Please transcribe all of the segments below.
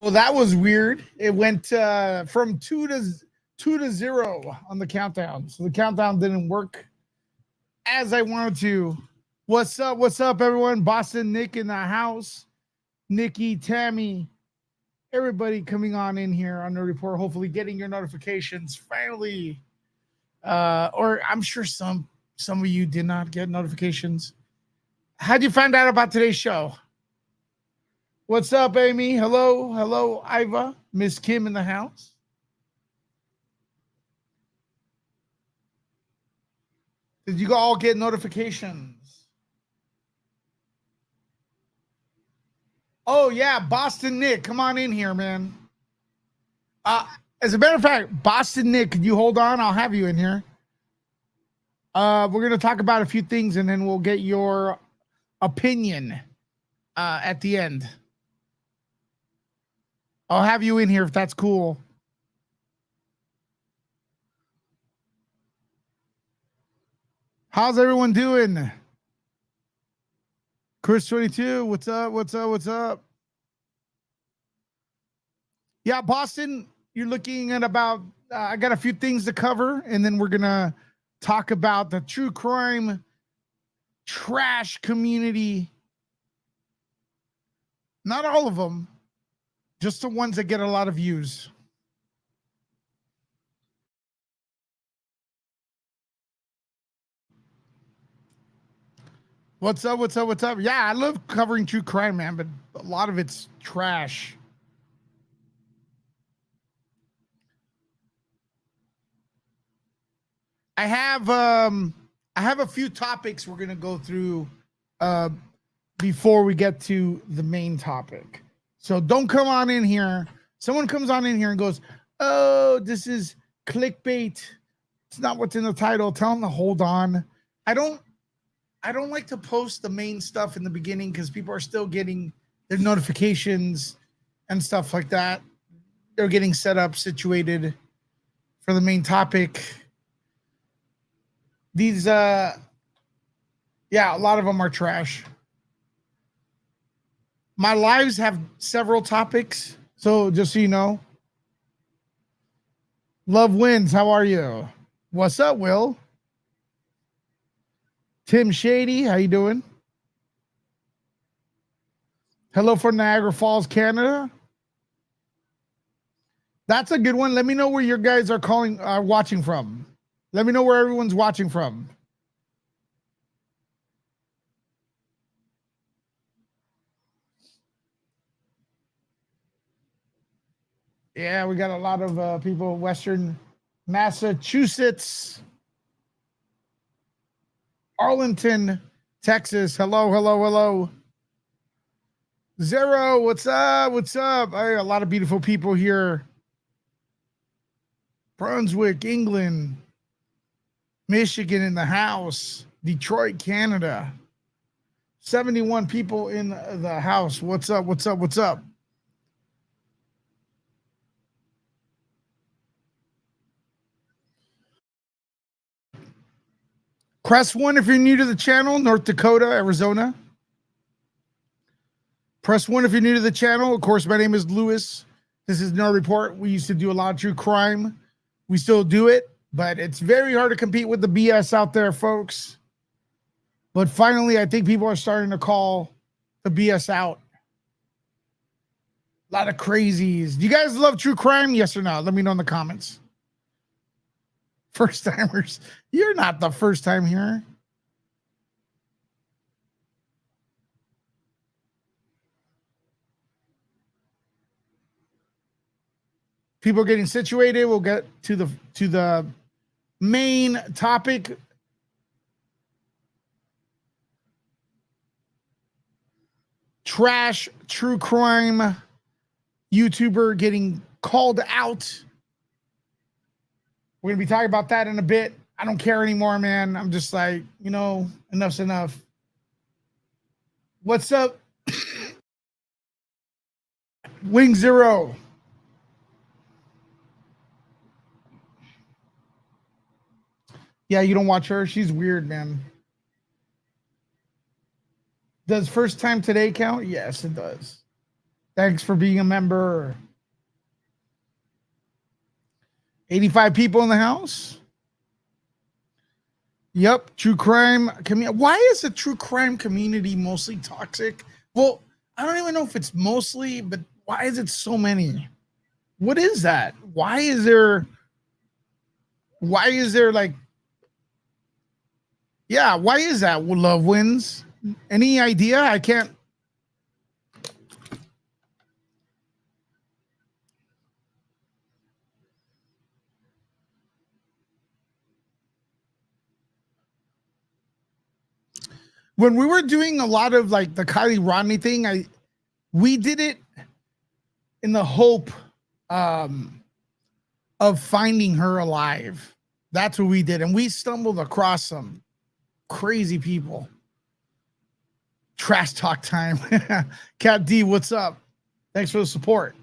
Well, that was weird. It went from 2 to 0 on the countdown. So the countdown didn't work as I wanted to. What's up? What's up, everyone? Boston Nick in the house. Nikki, Tammy, everybody coming on in here on the report. Hopefully getting your notifications finally. Or I'm sure some of you did not get notifications. How'd you find out about today's show? What's up, Amy? Hello, hello, Iva, Miss Kim in the house. Did you all get notifications? Oh yeah, Boston Nick, come on in here, man. As a matter of fact, Boston Nick, could you hold on? I'll have you in here. We're gonna talk about a few things, and then we'll get your opinion at the end. I'll have you in here if that's cool. How's everyone doing? Chris 22, what's up? What's up? What's up? Yeah, Boston, you're looking at about, I got a few things to cover, and then we're going to talk about the true crime trash community. Not all of them, just the ones that get a lot of views. What's up? What's up? What's up? Yeah, I love covering true crime, man, but a lot of it's trash. I have a few topics we're gonna go through before we get to the main topic. So don't come on in here. Someone comes on in here and goes, "Oh, this is clickbait. It's not what's in the title." Tell them to hold on. I don't like to post the main stuff in the beginning because people are still getting their notifications and stuff like that. They're getting set up, situated for the main topic. These, yeah, a lot of them are trash. My lives have several topics, so just so you know. Love wins. How are you? What's up, Will? Tim Shady, how you doing? Hello from Niagara Falls, Canada. That's a good one. Let me know where your guys are watching from. Let me know where everyone's watching from. Yeah, we got a lot of people, Western Massachusetts, Arlington, Texas. Hello, hello, hello. Zero, what's up? What's up? A lot of beautiful people here. Brunswick, England, Michigan in the house, Detroit, Canada. 71 people in the house. What's up? What's up? What's up? Press 1 if you're new to the channel, North Dakota, Arizona. Press 1 if you're new to the channel. Of course, my name is Lewis. This is No Report. We used to do a lot of true crime. We still do it, but it's very hard to compete with the BS out there, folks. But finally, I think people are starting to call the BS out. A lot of crazies. Do you guys love true crime? Yes or no? Let me know in the comments. First timers. You're not the first time here. People are getting situated. We'll get to the main topic. Trash true crime YouTuber getting called out. We're gonna be talking about that in a bit. I don't care anymore, man. I'm just like, you know, enough's enough. What's up? Wing Zero. Yeah, you don't watch her. She's weird, man. Does first time today count? Yes, it does. Thanks for being a member. 85 people in the house. Yep, true crime community. Why is the true crime community mostly toxic? Well, I don't even know if it's mostly, but why is it so many? What is that? Why is there like, yeah, why is that? Love wins. Any idea? I can't. When we were doing a lot of like the Kylie Rodney thing, we did it in the hope of finding her alive. That's what we did. And we stumbled across some crazy people. Trash talk time. Cat D, what's up? Thanks for the support.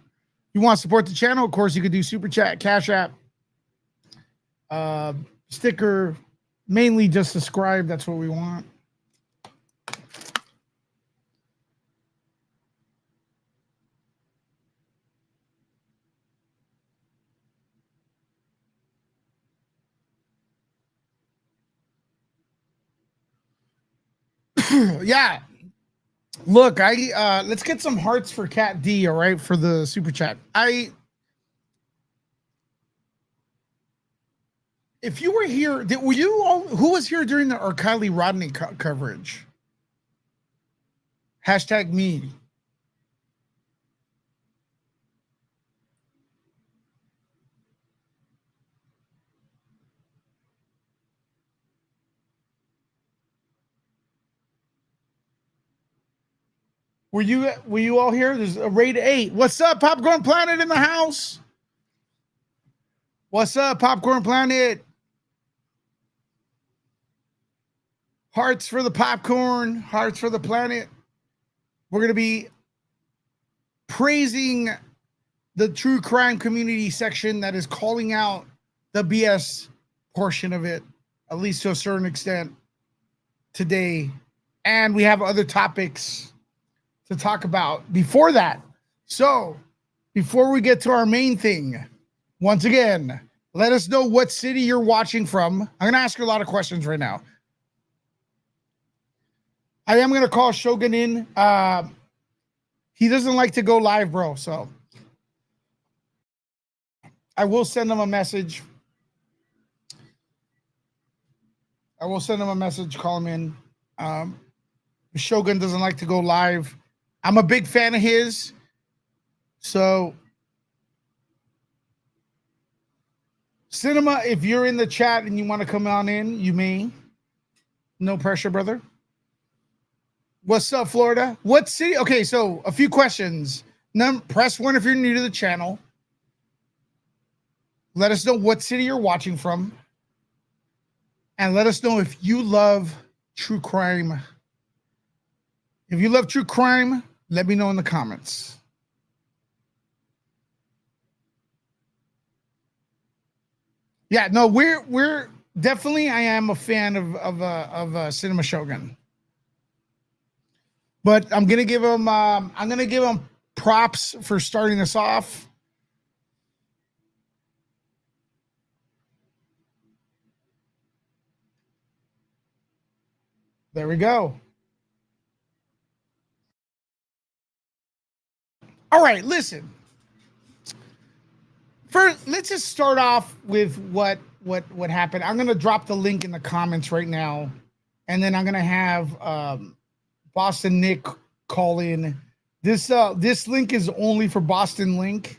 You want to support the channel? Of course, you could do Super Chat, Cash App, sticker, mainly just subscribe. That's what we want. Yeah. Look, let's get some hearts for Cat D, all right, for the Super Chat. If you were here, were you all, who was here during the Kylie Rodney coverage? Hashtag me. Were you all here? There's a raid 8. What's up, Popcorn Planet in the house? What's up, Popcorn Planet? Hearts for the popcorn, hearts for the planet. We're going to be praising the true crime community section that is calling out the BS portion of it, at least to a certain extent today. And we have other topics to talk about before that. So before we get to our main thing, once again, let us know what city you're watching from. I'm going to ask you a lot of questions right now. I am going to call Shogun in. He doesn't like to go live, bro. So I will send him a message. Call him in. Shogun doesn't like to go live. I'm a big fan of his. So Cinema, if you're in the chat and you want to come on in, you may. No pressure, brother. What's up, Florida? What city? Okay, so a few questions. Press 1 if you're new to the channel. Let us know what city you're watching from. And let us know if you love true crime. If you love true crime, let me know in the comments. Yeah, no, we're definitely. I am a fan of Cinema Shogun, but I'm gonna give him props for starting us off. There we go. All right, listen. First, let's just start off with what happened. I'm gonna drop the link in the comments right now, and then I'm gonna have Boston Nick call in. This link is only for Boston Nick.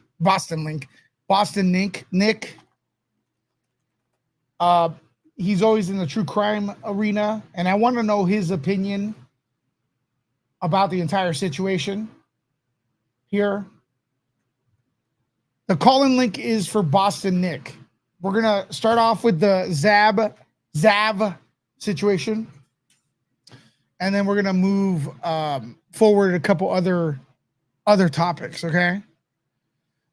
He's always in the true crime arena, and I want to know his opinion about the entire situation here. The call-in link is for Boston Nick. We're gonna start off with the Zab situation, and then we're gonna move forward a couple other topics. Okay.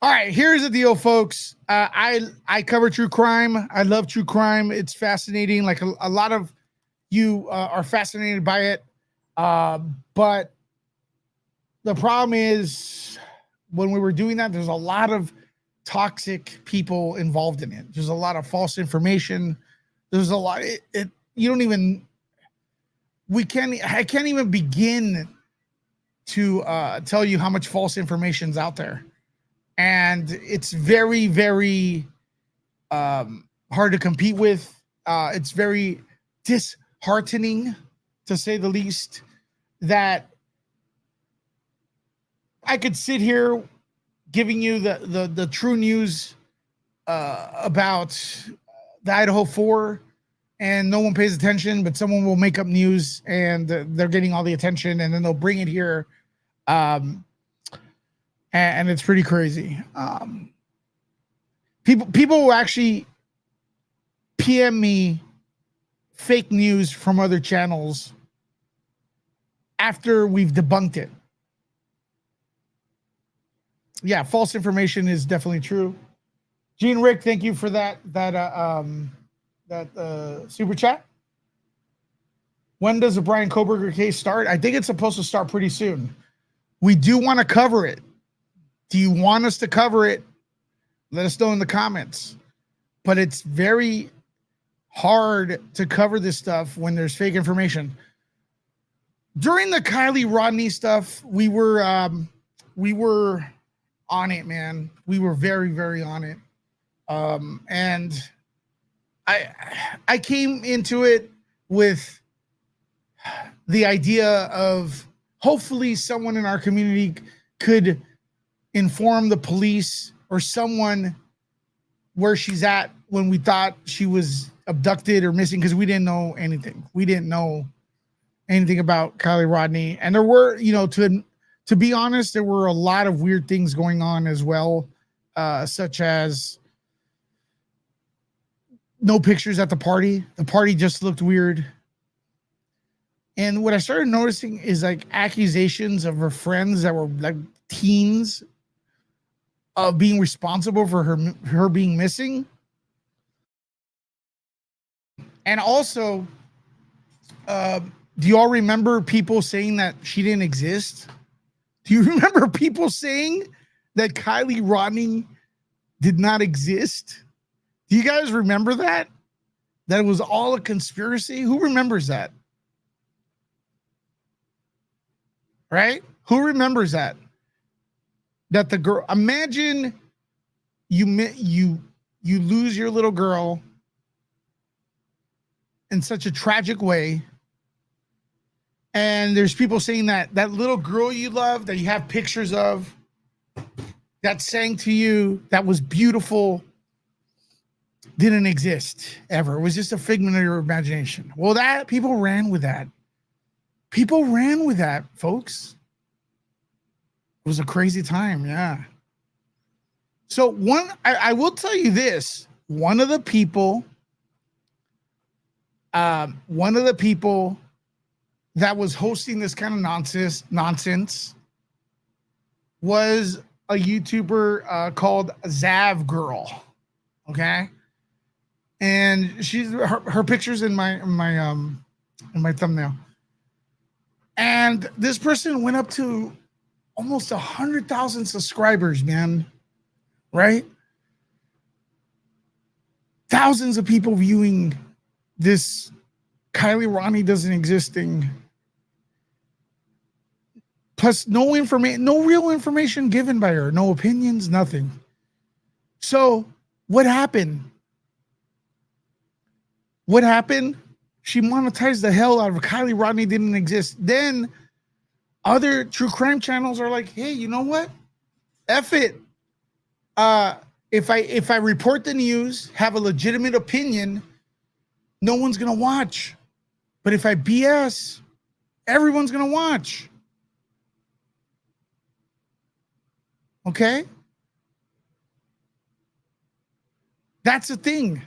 All right. Here's the deal, folks. I cover true crime. I love true crime. It's fascinating. Like a lot of you are fascinated by it, but the problem is when we were doing that, there's a lot of toxic people involved in it. There's a lot of false information. There's a lot. You don't even. I can't even begin to tell you how much false information's out there, and it's very, very hard to compete with. It's very disheartening, to say the least, that I could sit here giving you the true news about the Idaho 4, and no one pays attention, but someone will make up news and they're getting all the attention, and then they'll bring it here. And it's pretty crazy. People will actually PM me fake news from other channels after we've debunked it. Yeah, false information is definitely true. Gene Rick, thank you for that super chat. When does the Brian Koberger case start? I think it's supposed to start pretty soon. We do want to cover it. Do you want us to cover it? Let us know in the comments. But it's very hard to cover this stuff when there's fake information. During the Kylie Rodney stuff, we were on it, man. We were very, very on it. And I came into it with the idea of hopefully someone in our community could inform the police or someone where she's at when we thought she was abducted or missing, because we didn't know anything. We didn't know anything about Kylie Rodney. And there were, to be honest, there were a lot of weird things going on as well, such as no pictures at the party. The party just looked weird. And what I started noticing is like accusations of her friends that were like teens of being responsible for her being missing. And also, do you all remember people saying that she didn't exist? Do you remember people saying that Kylie Rodney did not exist? Do you guys remember that? That it was all a conspiracy? Who remembers that? Right? Who remembers that? That the girl, imagine you lose your little girl in such a tragic way, and there's people saying that that little girl you love, that you have pictures of, that sang to you, that was beautiful, didn't exist ever. It was just a figment of your imagination. Well, that people ran with that. People ran with that, folks. It was a crazy time, yeah. So I will tell you this, one of the people that was hosting this kind of nonsense was a YouTuber called Zab Girl. Okay. And she's her picture's in my thumbnail. And this person went up to almost 100,000 subscribers, man. Right? Thousands of people viewing this Kylie Rodney doesn't exist thing. Plus no real information given by her, no opinions, nothing. So what happened? What happened? She monetized the hell out of Kylie Rodney didn't exist. Then other true crime channels are like, hey, you know what? F it. If I report the news, have a legitimate opinion, no one's gonna watch. But if I BS, everyone's gonna watch. Okay? That's the thing.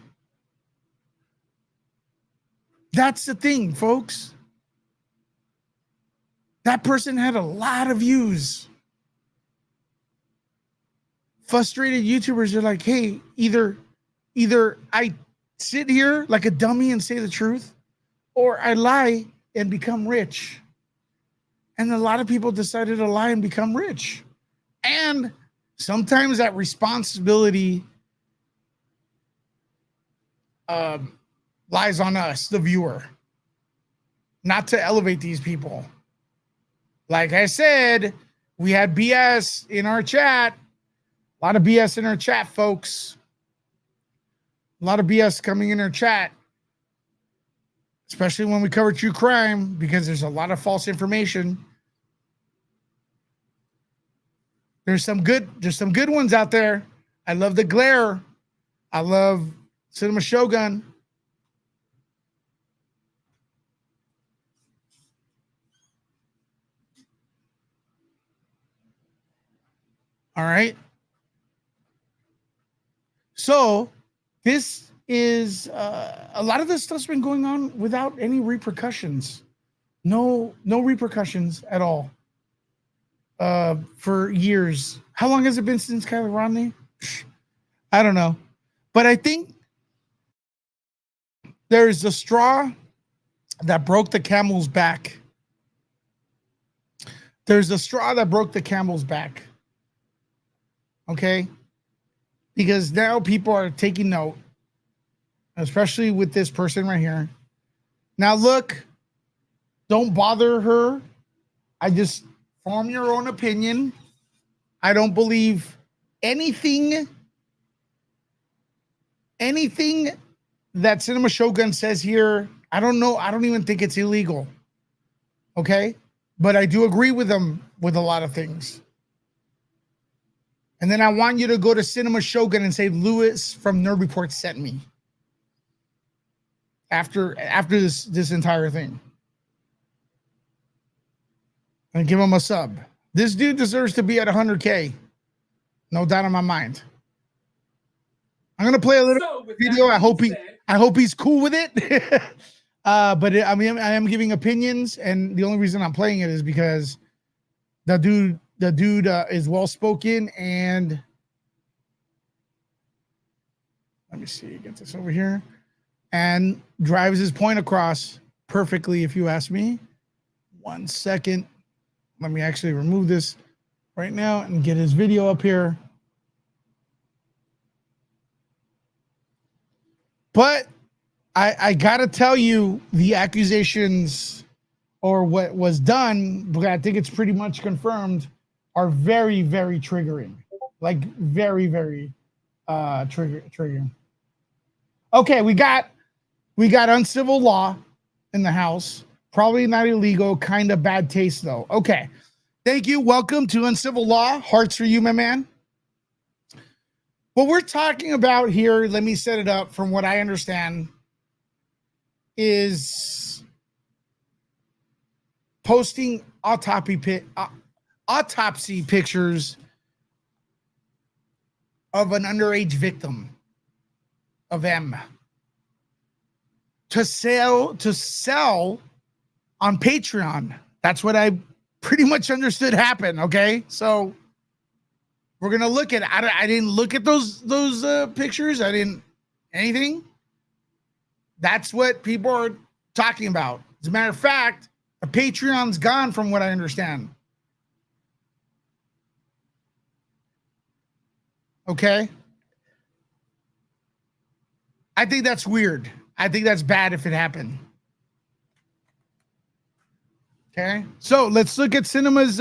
That's the thing, folks. That person had a lot of views. Frustrated YouTubers are like, hey, either I sit here like a dummy and say the truth, or I lie and become rich. And a lot of people decided to lie and become rich. And sometimes that responsibility lies on us, the viewer, not to elevate these people. Like I said, we had BS in our chat. A lot of BS in our chat, folks. A lot of BS coming in our chat, especially when we cover true crime, because there's a lot of false information. There's some good ones out there. I love the glare. I love Cinema Shogun. All right. So this is a lot of this stuff's been going on without any repercussions. No repercussions at all. For years. How long has it been since Kylie Rodney? I don't know. But I think there's a straw that broke the camel's back. There's a straw that broke the camel's back. Okay? Because now people are taking note, especially with this person right here. Now, look, don't bother her. I just form your own opinion. I don't believe anything that Cinema Shogun says here. I don't know. I don't even think it's illegal. Okay? But I do agree with them with a lot of things. And then I want you to go to Cinema Shogun and say Lewis from Nerd Report sent me. After this entire thing. And give him a sub. This dude deserves to be at 100K. No doubt in my mind. I'm gonna play a little video. I hope he's cool with it. But I am giving opinions, and the only reason I'm playing it is because the dude is well spoken, and let me see, get this over here, and drives his point across perfectly, if you ask me. 1 second. Let me actually remove this right now and get his video up here. But I gotta tell you, the accusations or what was done, but I think it's pretty much confirmed, are very, very triggering. Like very, very triggering. Okay, we got uncivil law in the house. Probably not illegal, kind of bad taste though. Okay. Thank you. Welcome to Uncivil Law. Hearts for you, my man. What we're talking about here, let me set it up from what I understand, is posting autopsy pictures of an underage victim of M to sell on Patreon. That's what I pretty much understood happened. Okay, so we're gonna look at. I didn't look at those pictures. I didn't anything. That's what people are talking about. As a matter of fact, a Patreon's gone, from what I understand. Okay, I think that's weird. I think that's bad if it happened. Okay, so let's look at Cinema's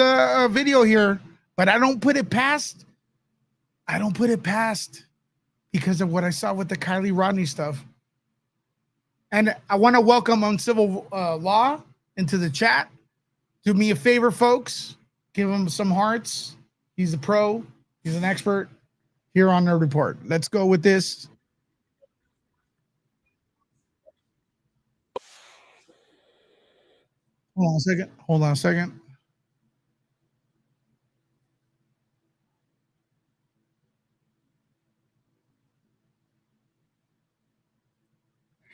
video here, but I don't put it past because of what I saw with the Kylie Rodney stuff. And I want to welcome Uncivil Law into the chat. Do me a favor, folks. Give him some hearts. He's a pro. He's an expert here on Nerd Report. Let's go with this. Hold on a second.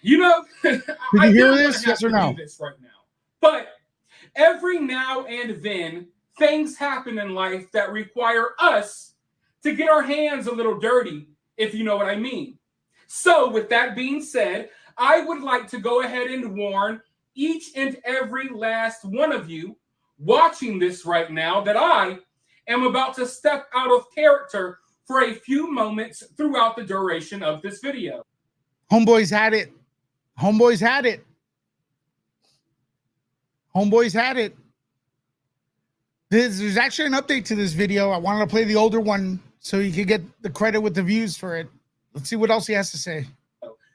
You know, Did you hear this? Yes or no? This right now. But every now and then, things happen in life that require us to get our hands a little dirty, if you know what I mean. So with that being said, I would like to go ahead and warn each and every last one of you watching this right now that I am about to step out of character for a few moments throughout the duration of this video. Homeboys had it. Homeboys had it. Homeboys had it. There's actually an update to this video. I wanted to play the older one so you could get the credit with the views for it. Let's see what else he has to say.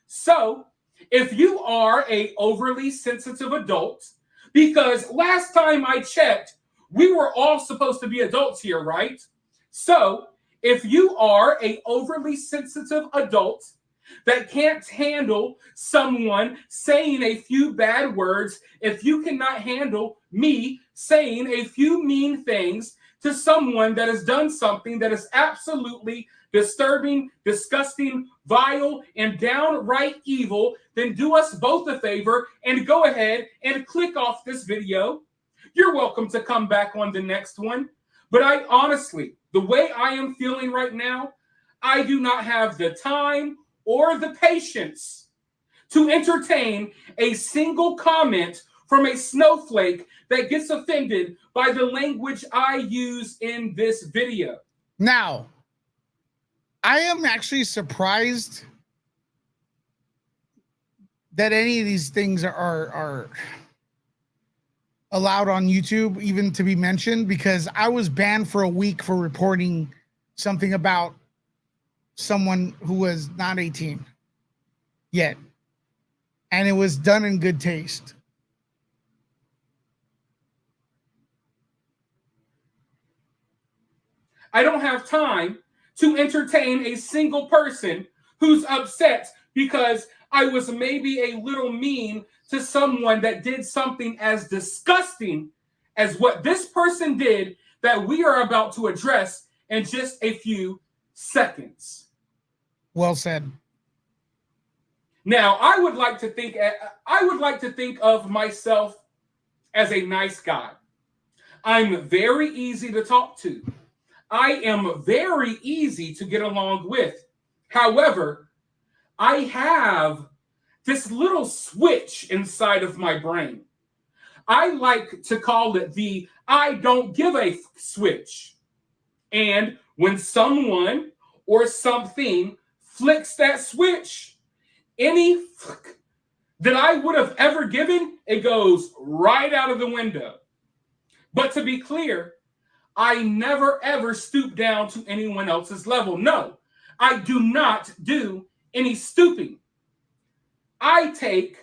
So, if you are a overly sensitive adult, because last time I checked, we were all supposed to be adults here, right? So, if you are a overly sensitive adult that can't handle someone saying a few bad words, if you cannot handle me saying a few mean things to someone that has done something that is absolutely disturbing, disgusting, vile, and downright evil, then do us both a favor and go ahead and click off this video. You're welcome to come back on the next one. But I honestly, the way I am feeling right now, I do not have the time or the patience to entertain a single comment from a snowflake that gets offended by the language I use in this video. Now, I am actually surprised that any of these things are allowed on YouTube even to be mentioned, because I was banned for a week for reporting something about someone who was not 18 yet, and it was done in good taste. I don't have time to entertain a single person who's upset because I was maybe a little mean to someone that did something as disgusting as what this person did that we are about to address in just a few seconds. Well said. Now, I would like to think of myself as a nice guy. I'm very easy to talk to. I am very easy to get along with. However, I have this little switch inside of my brain. I like to call it the I don't give a switch. And when someone or something flicks that switch, any that I would have ever given, it goes right out of the window. But to be clear, I never ever stoop down to anyone else's level. No, I do not do any stooping. I take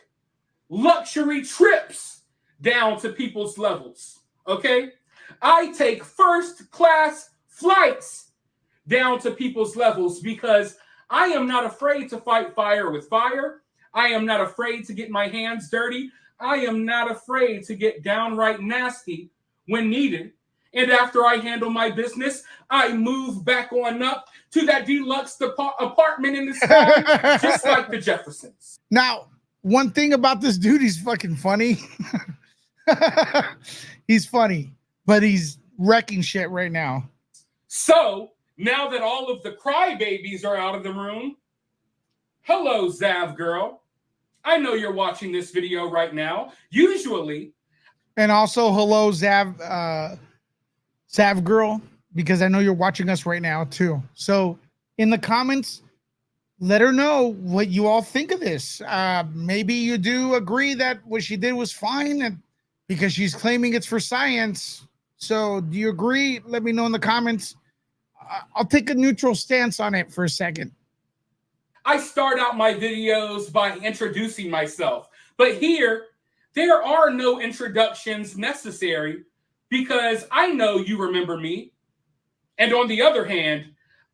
luxury trips down to people's levels, okay? I take first class flights down to people's levels because I am not afraid to fight fire with fire. I am not afraid to get my hands dirty. I am not afraid to get downright nasty when needed. And after I handle my business, I move back on up to that deluxe apartment in the sky, just like the Jeffersons. Now, one thing about this dude, he's fucking funny. He's funny, but he's wrecking shit right now. So, now that all of the crybabies are out of the room, hello, Zab Girl. I know you're watching this video right now. Usually. And also, hello, Zab Girl, because I know you're watching us right now too. So in the comments, let her know what you all think of this. Maybe you do agree that what she did was fine, and because she's claiming it's for science. So do you agree? Let me know in the comments. I'll take a neutral stance on it for a second. I start out my videos by introducing myself, but here there are no introductions necessary because I know you remember me. And on the other hand,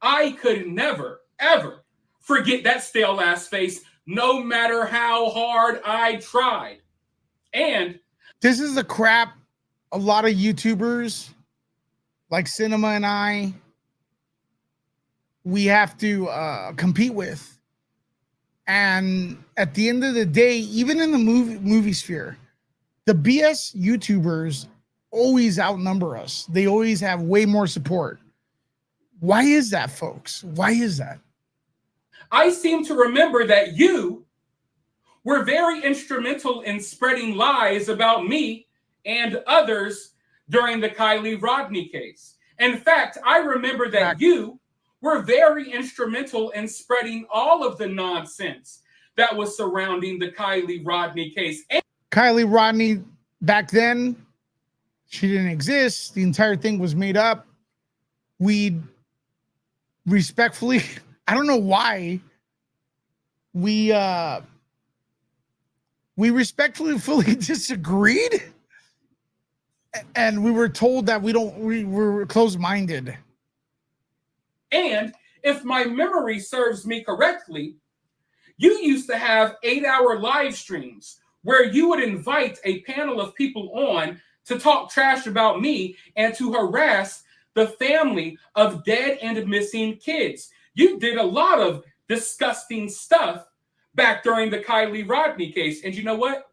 I could never, ever forget that stale ass face, no matter how hard I tried. And this is the crap a lot of YouTubers like Cinema and I, we have to compete with. And at the end of the day, even in the movie sphere, the BS YouTubers always outnumber us. They always have way more support. Why is that, folks? Why is that? I seem to remember that you were very instrumental in spreading lies about me and others during the Kylie Rodney case. In fact, I remember that you were very instrumental in spreading all of the nonsense that was surrounding the Kylie Rodney case. Kylie Rodney, back then, she didn't exist. The entire thing was made up. We respectfully, I don't know why, we respectfully fully disagreed, and we were told that we were closed-minded. And if my memory serves me correctly, you used to have 8-hour live streams where you would invite a panel of people on to talk trash about me and to harass the family of dead and missing kids. You did a lot of disgusting stuff back during the Kylie Rodney case. And you know what?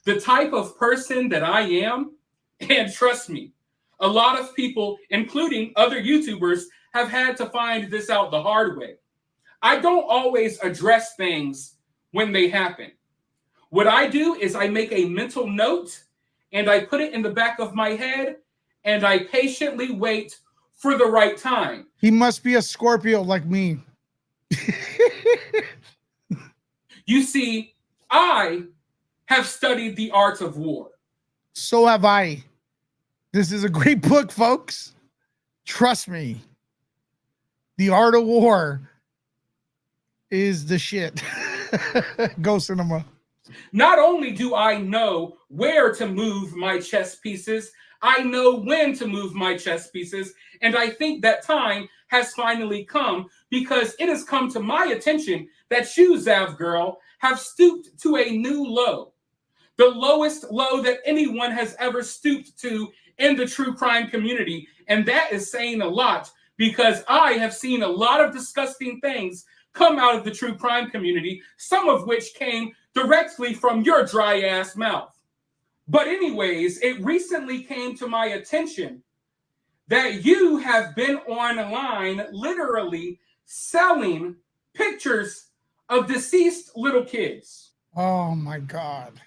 The type of person that I am, and trust me, a lot of people, including other YouTubers, have had to find this out the hard way. I don't always address things when they happen. What I do is I make a mental note and I put it in the back of my head and I patiently wait for the right time. He must be a Scorpio like me. You see, I have studied the art of war. So have I. This is a great book, folks. Trust me. The Art of War is the shit. Go cinema. Not only do I know where to move my chess pieces, I know when to move my chess pieces. And I think that time has finally come because it has come to my attention that you, Zab Girl, have stooped to a new low. The lowest low that anyone has ever stooped to in the true crime community. And that is saying a lot because I have seen a lot of disgusting things come out of the true crime community, some of which came directly from your dry ass mouth. But anyways, it recently came to my attention that you have been online literally selling pictures of deceased little kids. Oh my God.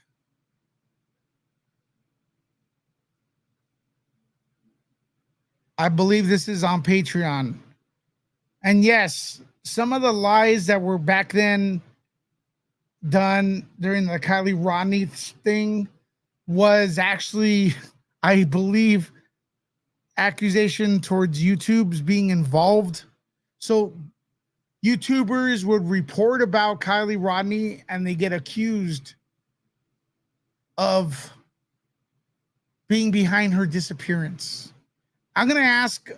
I believe this is on Patreon. And yes, some of the lies that were back then done during the Kylie Rodney thing was actually, I believe, accusation towards YouTube's being involved. So YouTubers would report about Kylie Rodney and they get accused of being behind her disappearance. I'm going to ask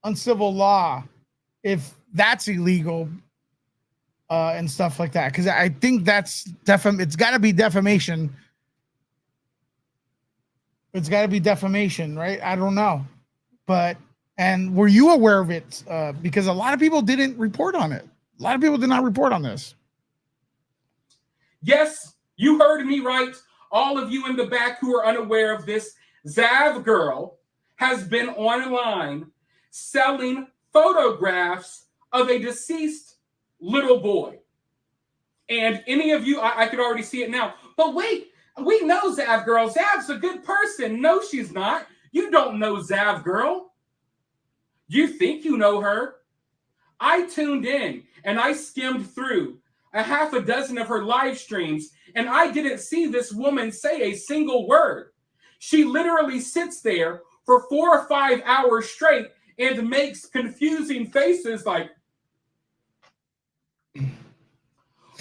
Uncivil Law if that's illegal and stuff like that, because I think that's it's got to be defamation. It's got to be defamation, right? I don't know. But, and were you aware of it? Because a lot of people didn't report on it. A lot of people did not report on this. Yes, you heard me right. All of you in the back who are unaware of this, Zab Girl has been online selling photographs of a deceased little boy. And any of you, I could already see it now. But wait, we know Zab Girl. Zab's a good person. No, she's not. You don't know Zab Girl. You think you know her. I tuned in and I skimmed through a half a dozen of her live streams, and I didn't see this woman say a single word. She literally sits there for 4 or 5 hours straight and makes confusing faces like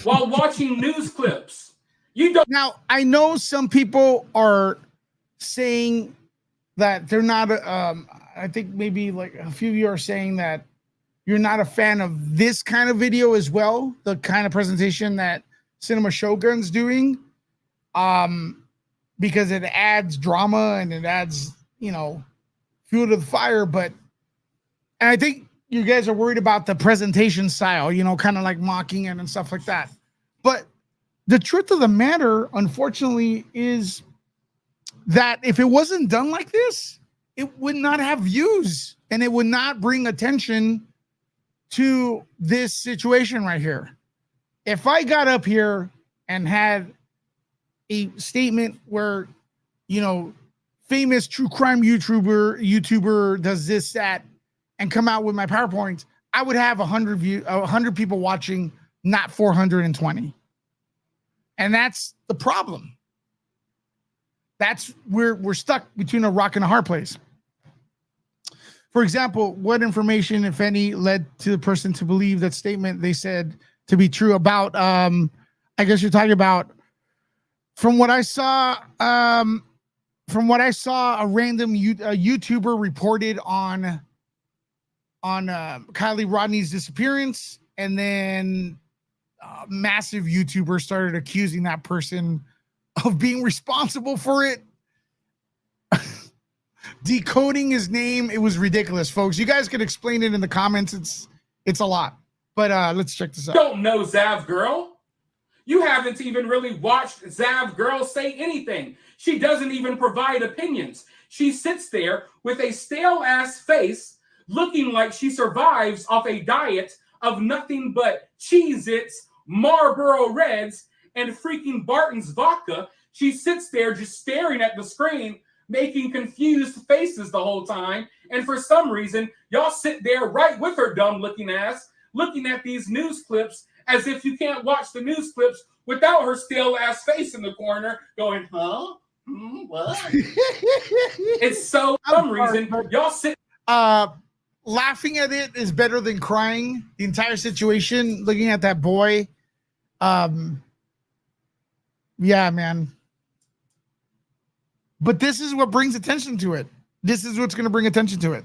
while watching news clips. You don't. Now, I know some people are saying that they're not, I think maybe like a few of you are saying that you're not a fan of this kind of video as well, the kind of presentation that Cinema Shogun's doing, because it adds drama and it adds, you know, fuel to the fire. But, and I think you guys are worried about the presentation style, you know, kind of like mocking it and stuff like that. But the truth of the matter, unfortunately, is that if it wasn't done like this, it would not have views and it would not bring attention to this situation right here. If I got up here and had a statement where, you know, famous true crime YouTuber does this, that, and come out with my PowerPoints, I would have 100 people watching, not 420. And that's the problem. That's we're stuck between a rock and a hard place. For example, what information, if any, led to the person to believe that statement they said to be true about? I guess you're talking about. From what I saw, a random YouTuber reported on Kylie Rodney's disappearance, and then massive YouTubers started accusing that person of being responsible for it. Decoding his name, it was ridiculous, folks. You guys can explain it in the comments. It's a lot, but let's check this out. Don't know Zab Girl. You haven't even really watched Zab Girl say anything. She doesn't even provide opinions. She sits there with a stale-ass face, looking like she survives off a diet of nothing but Cheez-Its, Marlboro Reds, and freaking Barton's vodka. She sits there just staring at the screen, making confused faces the whole time. And for some reason, y'all sit there right with her dumb-looking ass, looking at these news clips as if you can't watch the news clips without her stale-ass face in the corner going, huh? What? It's so, for some reason, y'all sit... Laughing at it is better than crying. The entire situation, looking at that boy. Yeah, man. But this is what brings attention to it. This is what's going to bring attention to it.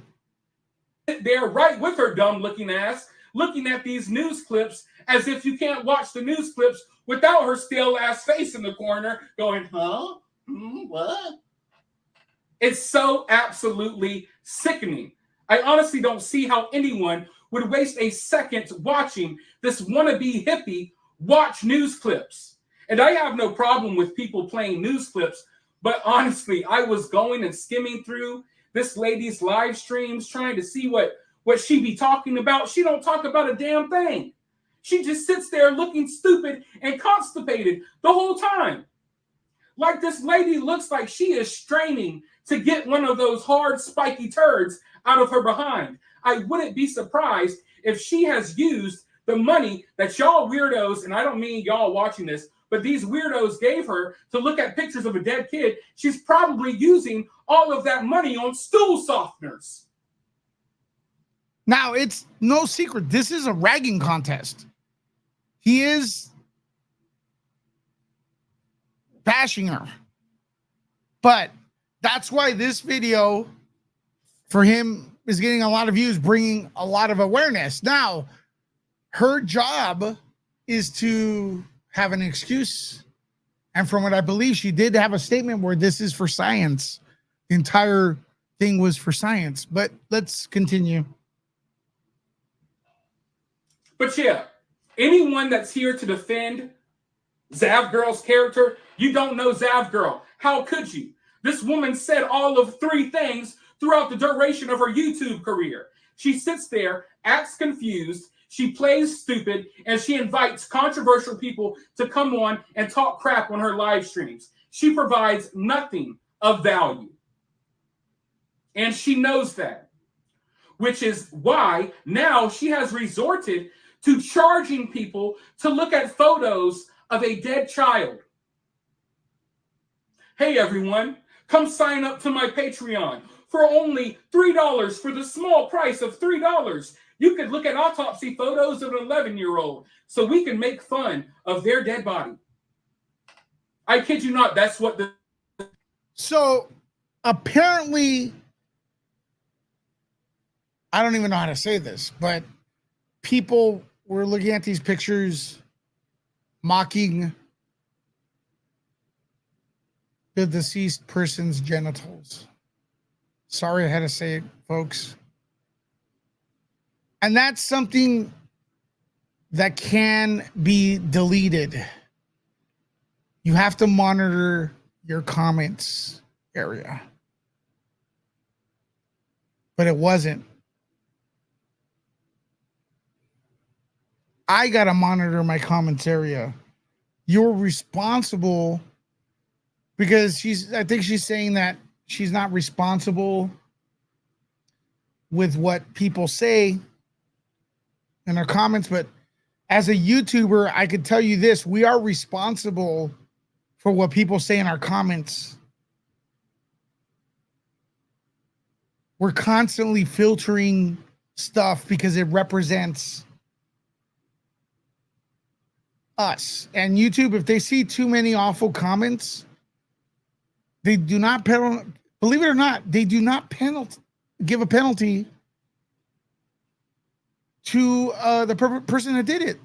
They're right with her dumb-looking ass, looking at these news clips as if you can't watch the news clips without her stale-ass face in the corner going, huh? What? It's so absolutely sickening. I honestly don't see how anyone would waste a second watching this wannabe hippie watch news clips. And I have no problem with people playing news clips, but honestly, I was going and skimming through this lady's live streams trying to see what she be talking about. She don't talk about a damn thing. She just sits there looking stupid and constipated the whole time. Like this lady looks like she is straining to get one of those hard, spiky turds out of her behind. I wouldn't be surprised if she has used the money that y'all weirdos, and I don't mean y'all watching this, but these weirdos gave her to look at pictures of a dead kid. She's probably using all of that money on stool softeners. Now, it's no secret. This is a ragging contest. He is bashing her. But that's why this video for him is getting a lot of views, bringing a lot of awareness. Now, her job is to have an excuse. And from what I believe, she did have a statement where this is for science. The entire thing was for science. But let's continue. But yeah, anyone that's here to defend Zab Girl's character, you don't know Zab Girl. How could you? This woman said all of three things throughout the duration of her YouTube career. She sits there, acts confused, she plays stupid, and she invites controversial people to come on and talk crap on her live streams. She provides nothing of value. And she knows that. Which is why now she has resorted to charging people to look at photos of a dead child. Hey everyone, come sign up to my Patreon. For only $3, for the small price of $3, you could look at autopsy photos of an 11-year-old so we can make fun of their dead body. I kid you not, that's what the... So, apparently, I don't even know how to say this, but people were looking at these pictures, mocking the deceased person's genitals. Sorry I had to say it, folks. And that's something that can be deleted. You have to monitor your comments area. But it wasn't. I got to monitor my comments area. You're responsible because I think she's saying that she's not responsible with what people say in her comments, but as a YouTuber, I could tell you this: we are responsible for what people say in our comments. We're constantly filtering stuff because it represents us. And YouTube, if they see too many awful comments, they do not believe it or not, they do not give a penalty to the person that did it.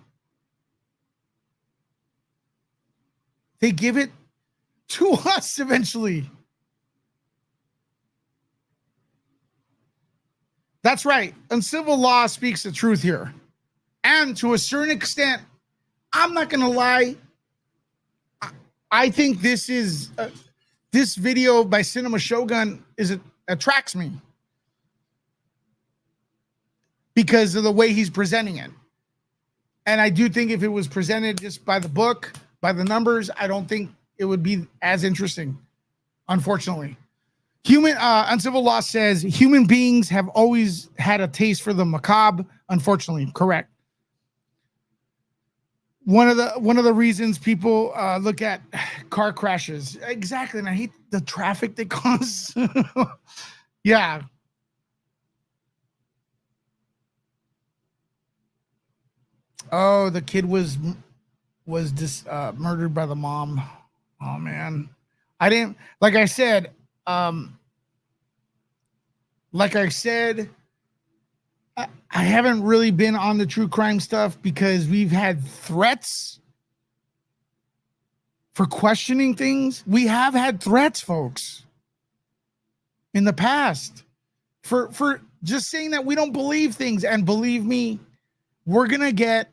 They give it to us eventually. That's right. Uncivil law speaks the truth here. And to a certain extent, I'm not going to lie, I think this is this video by Cinema Shogun attracts me because of the way he's presenting it. And I do think if it was presented just by the book, by the numbers, I don't think it would be as interesting, unfortunately. Uncivil law says human beings have always had a taste for the macabre. Unfortunately, correct. One of the reasons people look at car crashes, exactly, and I hate the traffic they cause. Yeah. Oh, the kid was murdered by the mom. Oh man, I didn't. Like I said, I haven't really been on the true crime stuff because we've had threats for questioning things. We have had threats, folks, in the past for just saying that we don't believe things. And believe me, we're going to get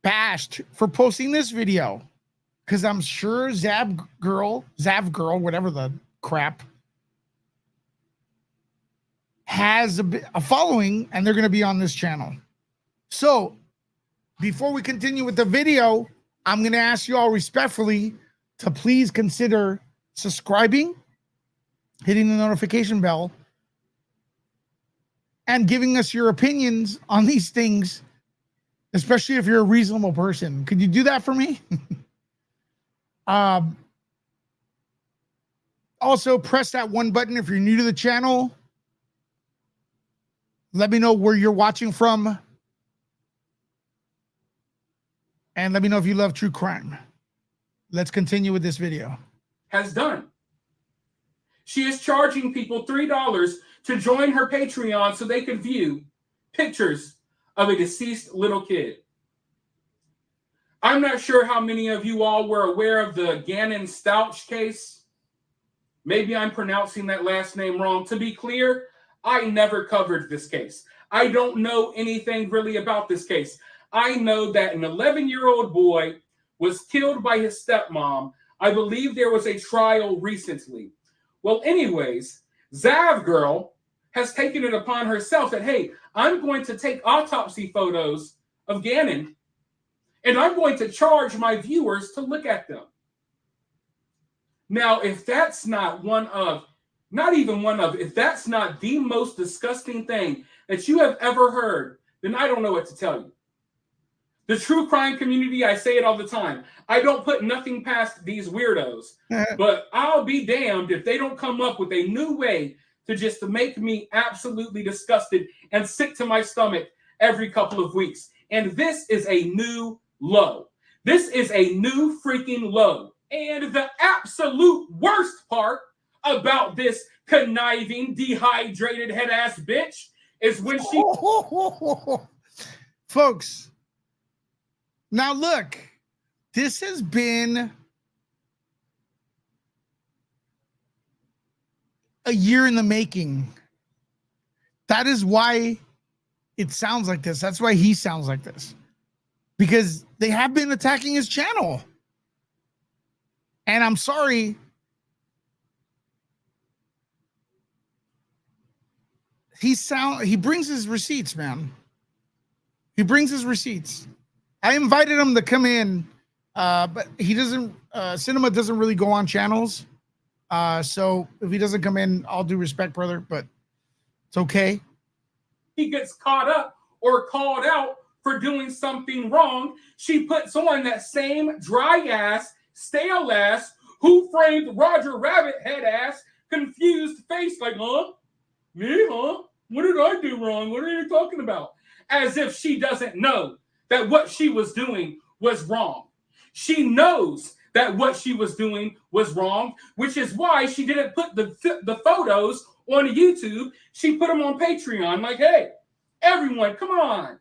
bashed for posting this video because I'm sure Zab Girl, whatever the crap, has a following, and they're going to be on this channel. So before we continue with the video, I'm going to ask you all respectfully to please consider subscribing, hitting the notification bell, and giving us your opinions on these things, especially if you're a reasonable person. Could you do that for me? Also, press that one button if you're new to the channel. Let me know where you're watching from. And let me know if you love true crime. Let's continue with this video. Has done. She is charging people $3 to join her Patreon so they can view pictures of a deceased little kid. I'm not sure how many of you all were aware of the Gannon Stouch case. Maybe I'm pronouncing that last name wrong. To be clear, I never covered this case. I don't know anything really about this case. I know that an 11-year-old boy was killed by his stepmom. I believe there was a trial recently. Well, anyways, Zab Girl has taken it upon herself that, hey, I'm going to take autopsy photos of Gannon, and I'm going to charge my viewers to look at them. Now, if that's not if that's not the most disgusting thing that you have ever heard, then I don't know what to tell you. The true crime community, I say it all the time, I don't put nothing past these weirdos, but I'll be damned if they don't come up with a new way to make me absolutely disgusted and sick to my stomach every couple of weeks. And this is a new low. This is a new freaking low. And the absolute worst part about this conniving, dehydrated head-ass bitch is when she... Folks, now look, this has been a year in the making. That is why it sounds like this. That's why he sounds like this. Because they have been attacking his channel. And I'm sorry, he brings his receipts, man. He brings his receipts. I invited him to come in, but he doesn't, Cinema doesn't really go on channels. So if he doesn't come in, all due respect, brother, but it's okay. He gets caught up or called out for doing something wrong, she puts on that same dry ass, stale ass, who framed Roger Rabbit head ass, confused face like, huh? Me, huh? What did I do wrong? What are you talking about? As if she doesn't know that what she was doing was wrong. She knows that what she was doing was wrong, which is why she didn't put the photos on YouTube. She put them on Patreon. Like, hey, everyone, come on.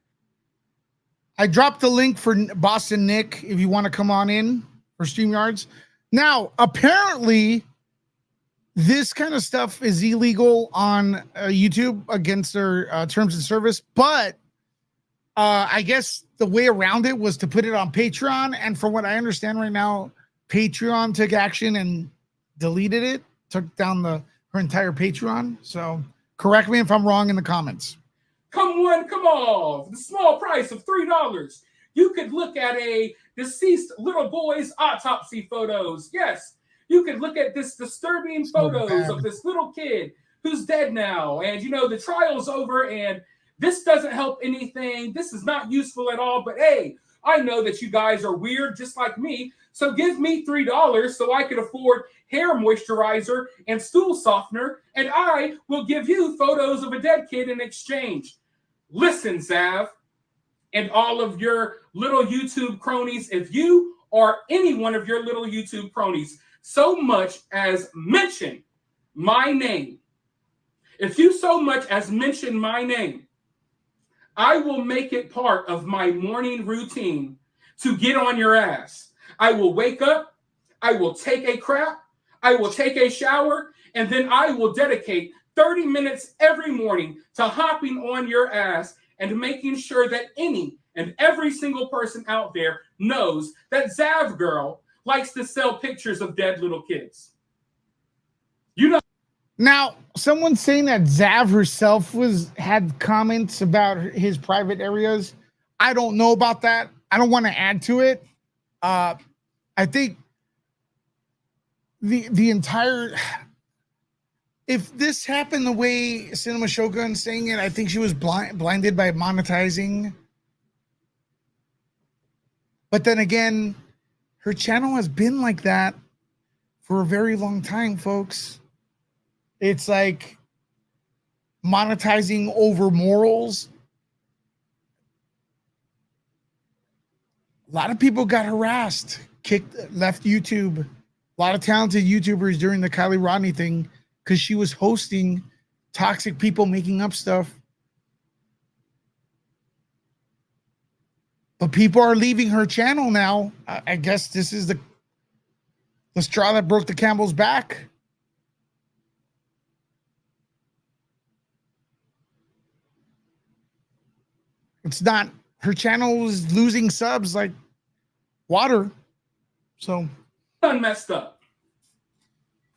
I dropped the link for Boston Nick if you want to come on in for StreamYards. Now, apparently, this kind of stuff is illegal on YouTube against their terms of service, but I guess the way around it was to put it on Patreon. And from what I understand right now, Patreon took action and deleted it, took down her entire Patreon. So correct me if I'm wrong in the comments. Come one, come all. For the small price of $3, you could look at a deceased little boy's autopsy photos. Yes, you could look at this disturbing photos of this little kid who's dead now. And, you know, the trial's over and this doesn't help anything. This is not useful at all. But, hey, I know that you guys are weird just like me. So give me $3 so I could afford hair moisturizer and stool softener, and I will give you photos of a dead kid in exchange. Listen, Zav, and all of your little YouTube cronies, if you or any one of your little YouTube cronies so much as mention my name, if you so much as mention my name, I will make it part of my morning routine to get on your ass. I will wake up, I will take a crap, I will take a shower, and then I will dedicate 30 minutes every morning to hopping on your ass and making sure that any and every single person out there knows that Zab Girl likes to sell pictures of dead little kids. You know. Now, someone's saying that Zav herself had comments about his private areas. I don't know about that. I don't want to add to it. I think the entire, if this happened the way Cinema Shogun's saying it, I think she was blinded by monetizing. But then again, her channel has been like that for a very long time, folks. It's like monetizing over morals. A lot of people got harassed, left YouTube. A lot of talented YouTubers during the Kylie Rodney thing because she was hosting toxic people making up stuff. But people are leaving her channel now. I guess this is the straw that broke the camel's back. It's not, her channel is losing subs like water. So messed up.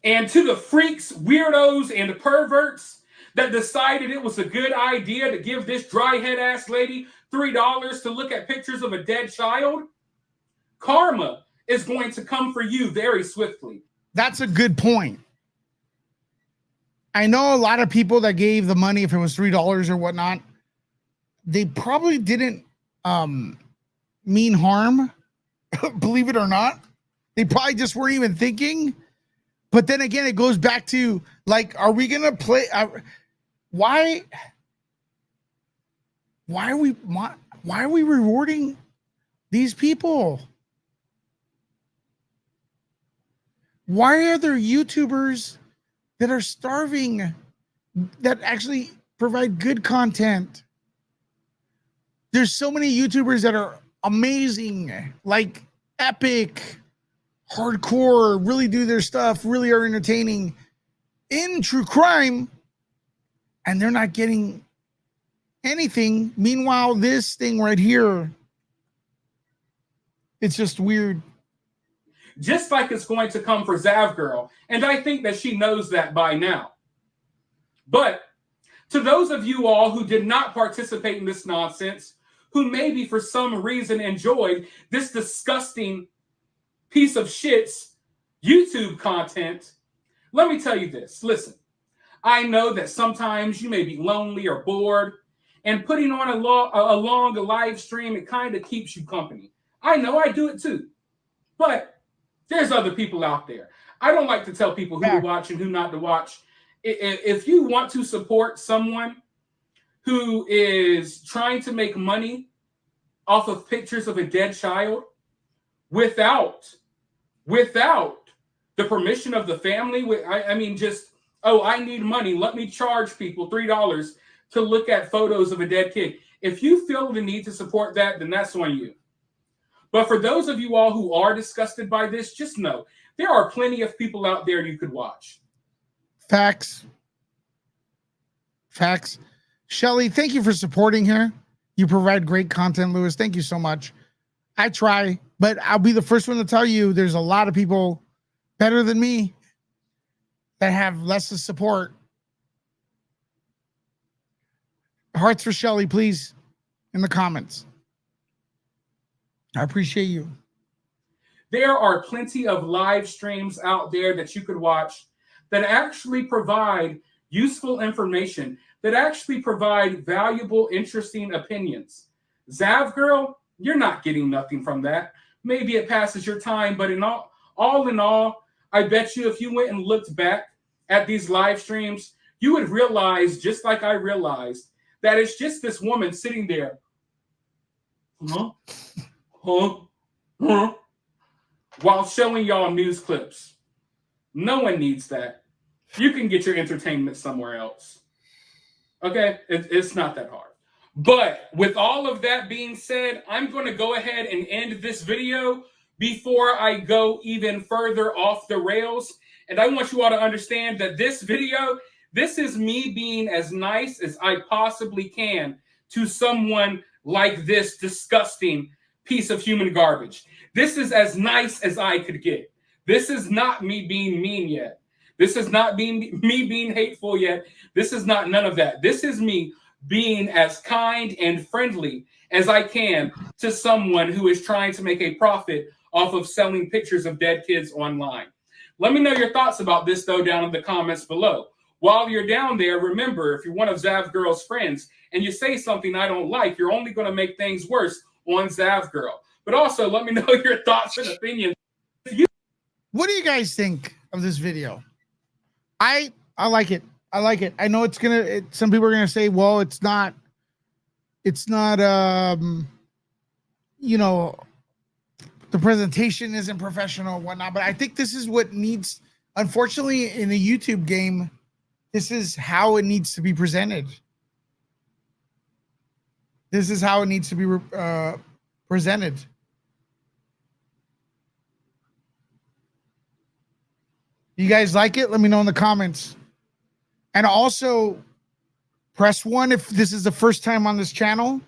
And to the freaks, weirdos, and perverts that decided it was a good idea to give this dry head ass lady $3 to look at pictures of a dead child, karma is going to come for you very swiftly. That's a good point. I know a lot of people that gave the money, if it was $3 or whatnot, they probably didn't mean harm, believe it or not. They probably just weren't even thinking. But then again, it goes back to, like, are we going to play? Why are we rewarding these people? Why are there YouTubers that are starving that actually provide good content? There's so many YouTubers that are amazing, like epic, hardcore, really do their stuff, really are entertaining in true crime, and they're not getting anything. Meanwhile, this thing right here, it's just weird. Just like it's going to come for Zab Girl, and I think that she knows that by now. But to those of you all who did not participate in this nonsense, who maybe for some reason enjoyed this disgusting piece of shit's YouTube content, Let me tell you this. Listen, I know that sometimes you may be lonely or bored, and putting on a long live stream, it kind of keeps you company. I know I do it too. But there's other people out there. I don't like to tell people who to watch and who not to watch. If you want to support someone who is trying to make money off of pictures of a dead child without the permission of the family, I mean, just, oh, I need money. Let me charge people $3 to look at photos of a dead kid. If you feel the need to support that, then that's on you. But for those of you all who are disgusted by this, just know there are plenty of people out there you could watch. Facts. Facts. Shelly, thank you for supporting her. You provide great content, Lewis. Thank you so much. I try, but I'll be the first one to tell you there's a lot of people better than me that have less to support. Hearts for Shelly, please, in the comments. I appreciate you. There are plenty of live streams out there that you could watch that actually provide useful information, that actually provide valuable, interesting opinions. Zab Girl, you're not getting nothing from that. Maybe it passes your time, but in all in all, I bet you if you went and looked back at these live streams, you would realize, just like I realized, that it's just this woman sitting there. Huh? While showing y'all news clips. No one needs that. You can get your entertainment somewhere else. Okay? It's not that hard. But with all of that being said, I'm going to go ahead and end this video before I go even further off the rails. And I want you all to understand that this video, this is me being as nice as I possibly can to someone like this disgusting piece of human garbage. This is as nice as I could get. This is not me being mean yet. This is not me being hateful yet. This is not none of that. This is me being as kind and friendly as I can to someone who is trying to make a profit off of selling pictures of dead kids online. Let me know your thoughts about this, though, down in the comments below. While you're down there, remember, if you're one of Zab Girl's friends and you say something I don't like, you're only going to make things worse on Zab Girl. But also, let me know your thoughts and opinions. What do you guys think of this video? I like it. I like it. I know it's gonna. Some people are gonna say, "Well, it's not. You know, the presentation isn't professional, and whatnot." But I think this is what needs. Unfortunately, in the YouTube game, this is how it needs to be presented. This is how it needs to be presented. You guys like it? Let me know in the comments. And also, press 1 if this is the first time on this channel.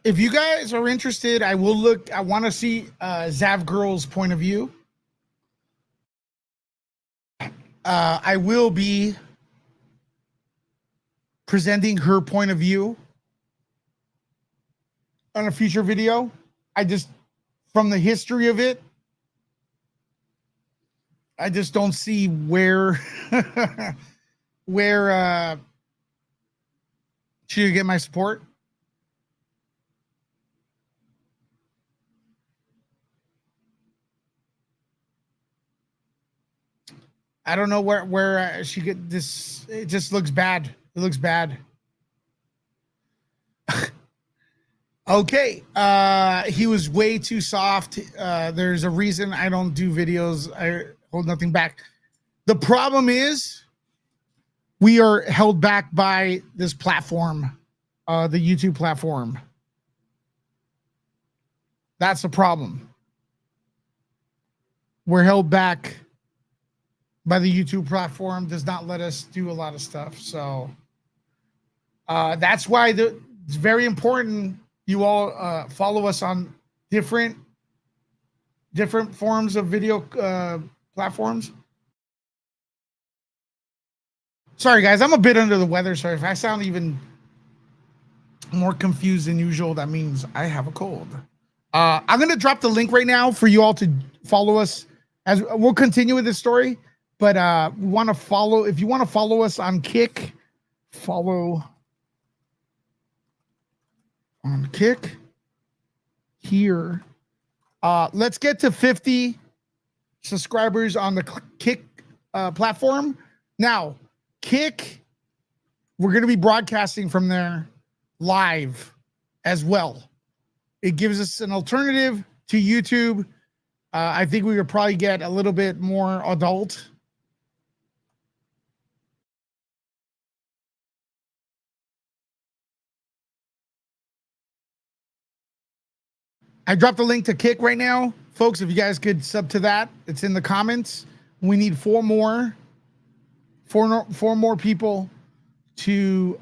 If you guys are interested, I will look. I want to see Zab Girl's point of view. I will be presenting her point of view on a future video. From the history of it, I just don't see where she could get my support. I don't know where she could. This, it just looks bad. It looks bad. Okay, he was way too soft. There's a reason I don't do videos. I hold nothing back. The problem is we are held back by this platform, the YouTube platform. That's the problem. We're held back by the YouTube platform. Does not let us do a lot of stuff. So that's why it's very important you all follow us on different forms of video platforms. Sorry, guys, I'm a bit under the weather. Sorry if I sound even more confused than usual. That means I have a cold. I'm gonna drop the link right now for you all to follow us as we'll continue with this story. But we want to follow. If you want to follow us on Kick, follow on Kick here. Let's get to 50 subscribers on the Kick platform. Now, Kick, we're going to be broadcasting from there live as well. It gives us an alternative to YouTube. I think we could probably get a little bit more adult. I dropped the link to Kick right now. Folks, if you guys could sub to that, it's in the comments. We need four more people to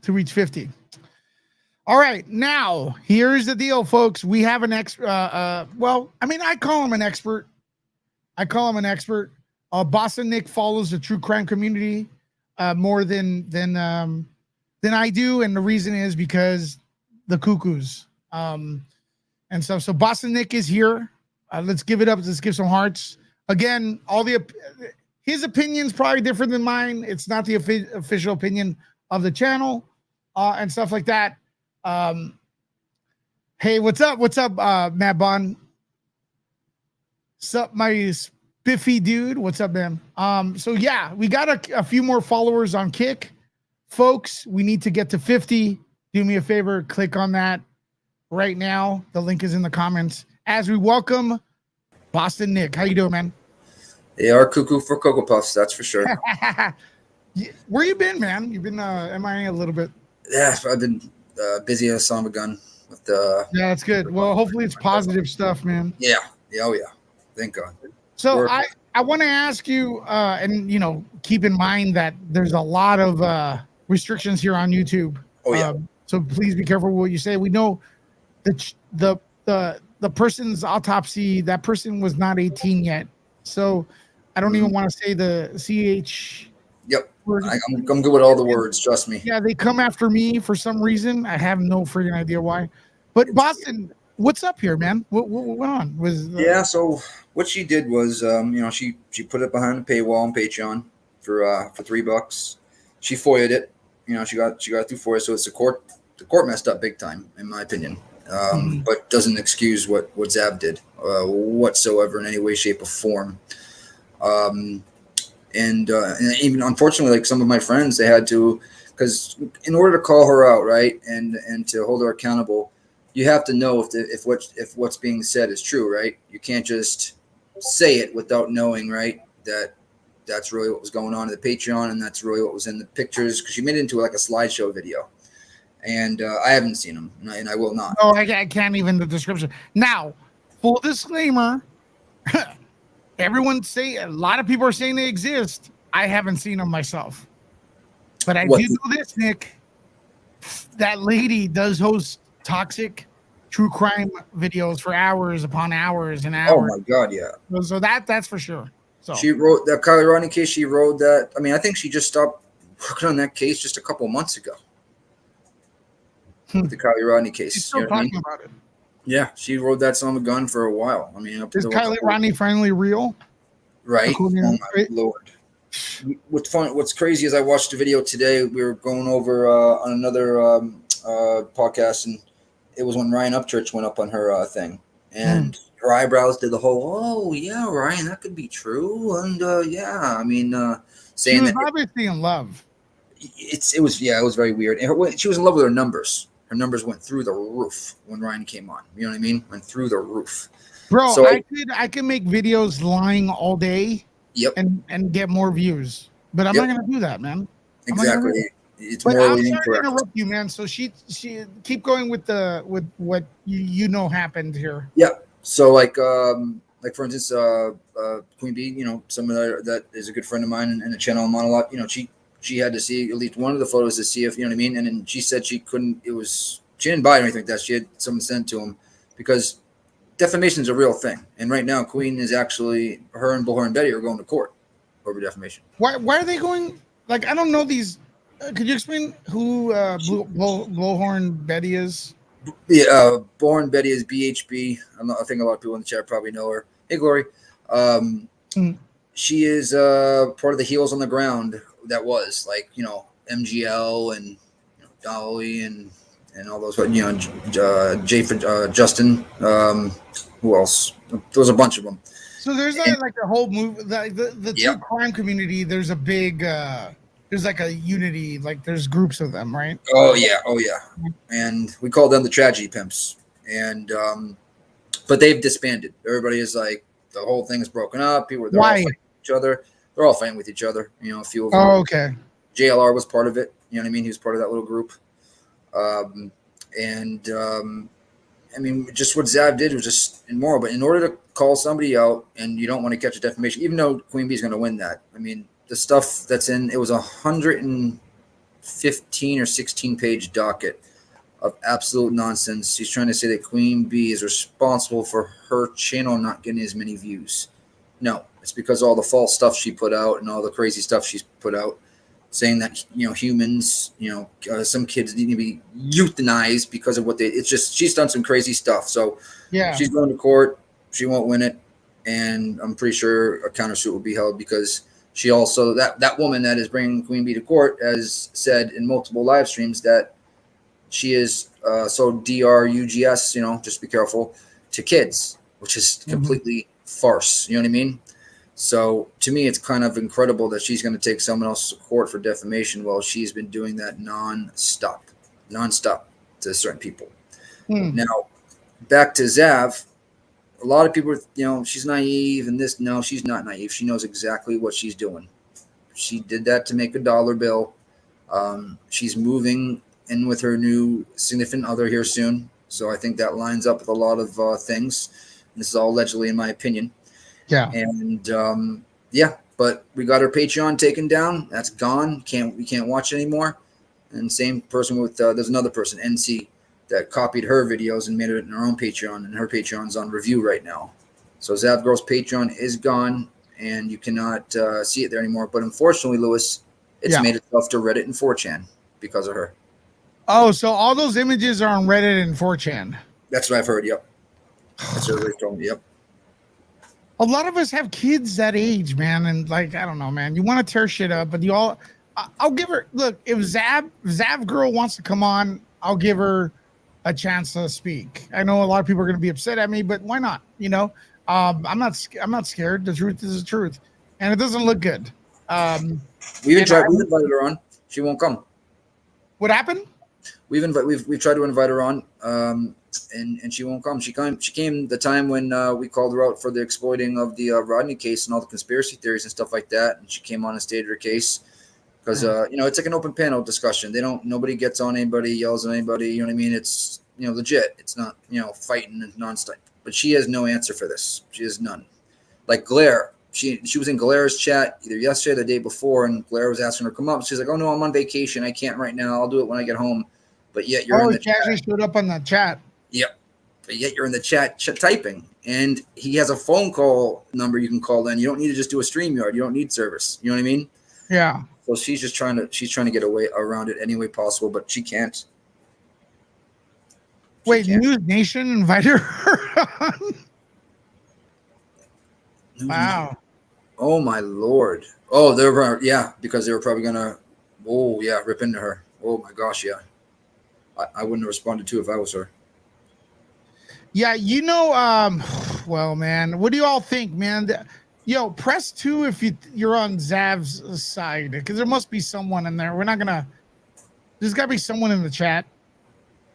reach 50. All right, now here's the deal, folks. We have an expert. Well, I mean, I call him an expert. Boston Nick follows the true crime community more than I do, and the reason is because the cuckoos and stuff. So Boston Nick is here. Let's give it up. Let's give some hearts. Again, his opinion's probably different than mine. It's not the official opinion of the channel and stuff like that. Hey, what's up? What's up, Matt Bond? Sup, my spiffy dude? What's up, man? So yeah, we got a few more followers on Kick. Folks, we need to get to 50. Do me a favor, click on that right now. The link is in the comments. As we welcome Boston Nick. How you doing, man? They are cuckoo for Cocoa Puffs, that's for sure. Where you been, man? You've been MIA a little bit. Yeah, I've been busy as a son of a gun. With yeah, that's good. Well, hopefully it's positive stuff, man. Yeah. Oh, yeah. Thank God. So I want to ask you, and, keep in mind that there's a lot of restrictions here on YouTube. Oh yeah. So please be careful what you say. We know that the person's autopsy, that person was not 18 yet. So I don't even want to say the CH. Yep. I'm good with all the words. Trust me. Yeah, they come after me for some reason. I have no freaking idea why. But Boston, what's up here, man? What went on? Yeah. So what she did was, she put it behind the paywall on Patreon for $3. She FOIA'd it. She got through FOIA. So it's the court messed up big time, in my opinion. But doesn't excuse what Zab did whatsoever in any way, shape, or form. And even unfortunately, like some of my friends, they had to, because in order to call her out, right, and to hold her accountable, you have to know if what's being said is true, right? You can't just say it without knowing, right, that's really what was going on in the Patreon, and that's really what was in the pictures, because she made it into like a slideshow video, and I haven't seen them, and I will not. Oh, I can't even the description. Now, full disclaimer. A lot of people are saying they exist. I haven't seen them myself, but I do know this, Nick. That lady does host toxic true crime videos for hours upon hours and hours. Oh my God, yeah. So that's for sure. So she wrote that Kylie Rodney case. She wrote that. I mean, I think she just stopped working on that case just a couple months ago. The Kylie Rodney case. She's still talking about it. Yeah, she rode that son of a gun for a while. I mean, is Kylie Rodney finally real? Right. Oh my Lord. What's crazy is I watched a video today. We were going over on another podcast, and it was when Ryan Upchurch went up on her thing, and her eyebrows did the whole, oh yeah, Ryan, that could be true, and yeah, I mean, saying she was that obviously in love. It was very weird. And she was in love with her numbers. Her numbers went through the roof when Ryan came on. You know what I mean? Went through the roof. Bro, so I can make videos lying all day. Yep. And get more views, but I'm not gonna do that, man. Exactly. It's but morally I'm sorry incorrect. to interrupt you, man. So she keep going with what you know happened here. Yeah. So like for instance, Queen Bee, someone that is a good friend of mine and a channel I'm on a lot. She had to see at least one of the photos to see if, you know what I mean? And then she said she couldn't, she didn't buy it or anything like that. She had someone sent to him because defamation is a real thing. And right now, Queen is actually, her and Bullhorn and Betty are going to court over defamation. Why are they going? like I don't know these. Could you explain who Blowhorn Betty is? Yeah, Born Betty is BHB. I think a lot of people in the chat probably know her. Hey, Glory. Mm. She is part of the Heels on the Ground. That was like MGL and Dolly and all those. Jay for Justin. Who else? There was a bunch of them. So there's like a whole movie. The true crime community. There's a big. There's like a unity. Like there's groups of them, right? Oh yeah. And we call them the Tragedy Pimps. And but they've disbanded. Everybody is like the whole thing is broken up. They're all Why? fighting each other. They're all fighting with each other. A few of them. Oh, okay. JLR was part of it. You know what I mean? He was part of that little group. Just what Zab did was just immoral. But in order to call somebody out, and you don't want to catch a defamation, even though Queen Bee is going to win that. I mean, the stuff that's it was 115 or 16 page docket of absolute nonsense. She's trying to say that Queen Bee is responsible for her channel not getting as many views. No, it's because all the false stuff she put out and all the crazy stuff she's put out, saying that humans, some kids need to be euthanized because of what it's just she's done some crazy stuff. So yeah, she's going to court. She won't win it, and I'm pretty sure a countersuit will be held because she also that woman that is bringing Queen Bee to court has said in multiple live streams that she is so DRUGS, just be careful to kids, which is completely farce. You know what I mean? So to me, it's kind of incredible that she's going to take someone else to court for defamation while she's been doing that nonstop to certain people. Now, back to Zav. A lot of people, she's naive and this. No, she's not naive. She knows exactly what she's doing. She did that to make a dollar bill. She's moving in with her new significant other here soon. So I think that lines up with a lot of things. This is all allegedly in my opinion. Yeah. And but we got her Patreon taken down. That's gone. We can't watch it anymore. And same person with there's another person, NC, that copied her videos and made it in her own Patreon, and her Patreon's on review right now. So Zab Girl's Patreon is gone, and you cannot see it there anymore. But unfortunately, Lewis, it's made itself to Reddit and 4chan because of her. Oh, so all those images are on Reddit and 4chan. That's what I've heard. Yep. That's what they told me. Yep. A lot of us have kids that age, man, and like I don't know, man. You want to tear shit up, but I'll give her. Look, if Zab Girl wants to come on, I'll give her a chance to speak. I know a lot of people are going to be upset at me, but why not? I'm not scared. The truth is the truth, and it doesn't look good. We've invited her on. She won't come. What happened? We've tried to invite her on, and she won't come. She came the time when we called her out for the exploiting of the Rodney case and all the conspiracy theories and stuff like that. And she came on and stated her case because it's like an open panel discussion. Nobody gets on anybody, yells at anybody. You know what I mean? It's legit. It's not fighting and nonstop. But she has no answer for this. She has none. Like Glare. She was in Glaire's chat either yesterday or the day before, and Glaire was asking her to come up. She's like, "Oh no, I'm on vacation. I can't right now. I'll do it when I get home." But yet you're in the chat. Actually showed up on the chat. Yep. But yet you're in the chat typing, and he has a phone call number you can call in. You don't need to just do a StreamYard. You don't need service. You know what I mean? Yeah. So she's trying to get away around it any way possible, but she can't. Wait, News Nation invited her on? Wow. Oh my Lord. Oh, because they were probably gonna rip into her. Oh my gosh, yeah. I wouldn't have responded to if I was her. Yeah, well, man, what do you all think, man? Press 2 if you're on Zav's side, because there must be someone in there. There's got to be someone in the chat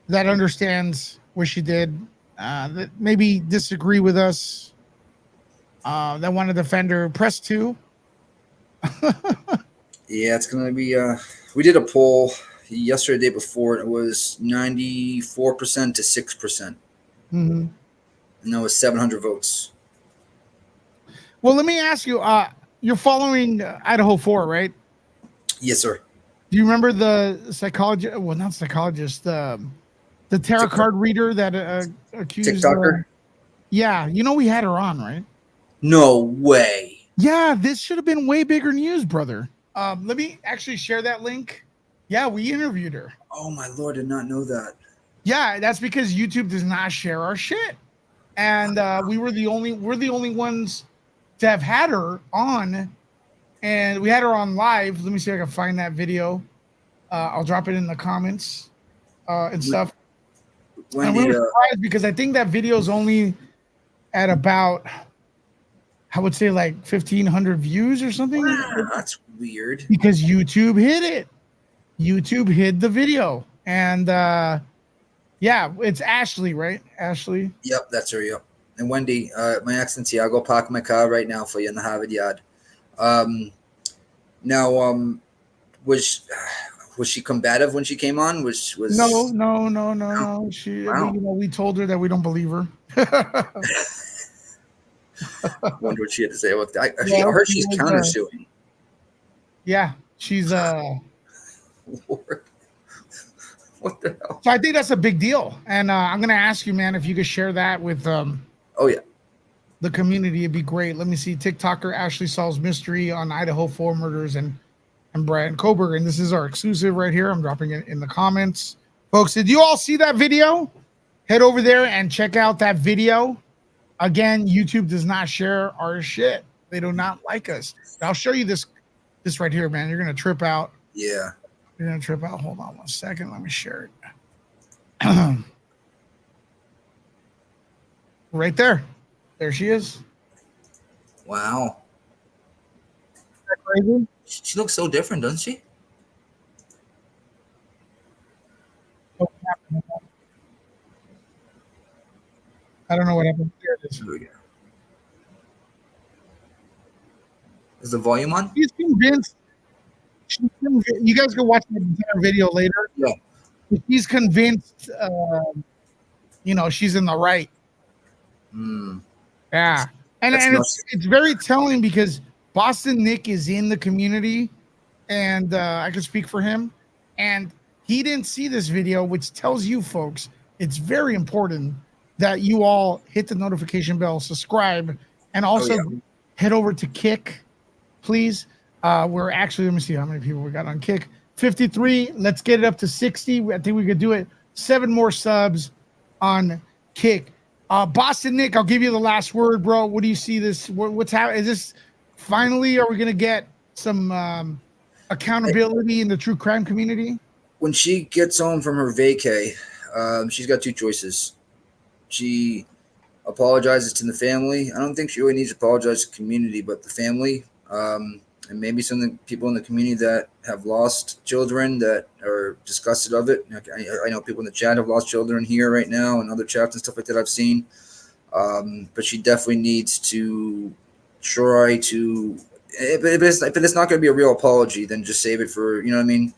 that understands what she did, that maybe disagree with us, that want to defend her. Press 2. Yeah, it's going to be, we did a poll yesterday, the day before, and it was 94% to 6%. Mm-hmm. And that was 700 votes. Well, let me ask you, you're following Idaho 4, right? Yes, sir. Do you remember the psychologist? Well, not psychologist, the tarot card reader that accused TikToker? Yeah, we had her on, right? No way. Yeah, this should have been way bigger news, brother. Let me actually share that link. Yeah, we interviewed her. Oh my lord, did not know that. Yeah, that's because YouTube does not share our shit, and we're the only ones to have had her on, and we had her on live. Let me see if I can find that video. I'll drop it in the comments and stuff. And we Wendy, were surprised because I think that video is only at about, I would say, like 1,500 views or something. that's weird. Because YouTube hid it. YouTube hid the video, and yeah, it's Ashley, right? Ashley. Yep, that's her. Yep. And Wendy, my accent's here. I'll go park my car right now for you in the Harvard yard. Now, was she combative when she came on? Was No. She, Wow. we told her that we don't believe her. I wonder what she had to say about that. I Yeah, heard she she's was, countersuing. Yeah, she's Lord. What the hell? So I think that's a big deal, and I'm gonna ask you, man, if you could share that with Oh yeah. the community. It'd be great. Let me see. TikToker Ashley solves mystery on Idaho 4 murders and Brian Koberg, and this is our exclusive right here. I'm dropping it in the comments, folks. Did you all see that video? Head over there and check out that video. Again, YouTube does not share our shit. They do not like us. I'll show you this right here, man. You're gonna trip out. Yeah. You're gonna trip out. Hold on 1 second. Let me share it. Right there. There she is. Wow. Isn't that crazy? She looks so different, doesn't she? I don't know what happened. There it is. Here we go. Is the volume on? She's convinced. You guys can watch the entire video later. Yeah. She's convinced. She's in the right. Mm. Yeah, and it's very telling because Boston Nick is in the community, and I can speak for him, and he didn't see this video, which tells you folks it's very important that you all hit the notification bell, subscribe, and also head over to Kick, please. We're actually, let me see how many people we got on Kick. 53. Let's get it up to 60. I think we could do it. 7 more subs on Kick. Boston Nick, I'll give you the last word, bro. What do you see this? What's happening? Is this finally, are we going to get some accountability in the true crime community? When she gets home from her vacay, she's got 2 choices. She apologizes to the family. I don't think she really needs to apologize to the community, but the family, and maybe some of the people in the community that have lost children that are disgusted of it. I know people in the chat have lost children here right now, and other chats and stuff like that I've seen. But she definitely needs to try to. If it's not going to be a real apology, then just save it for, you know what I mean.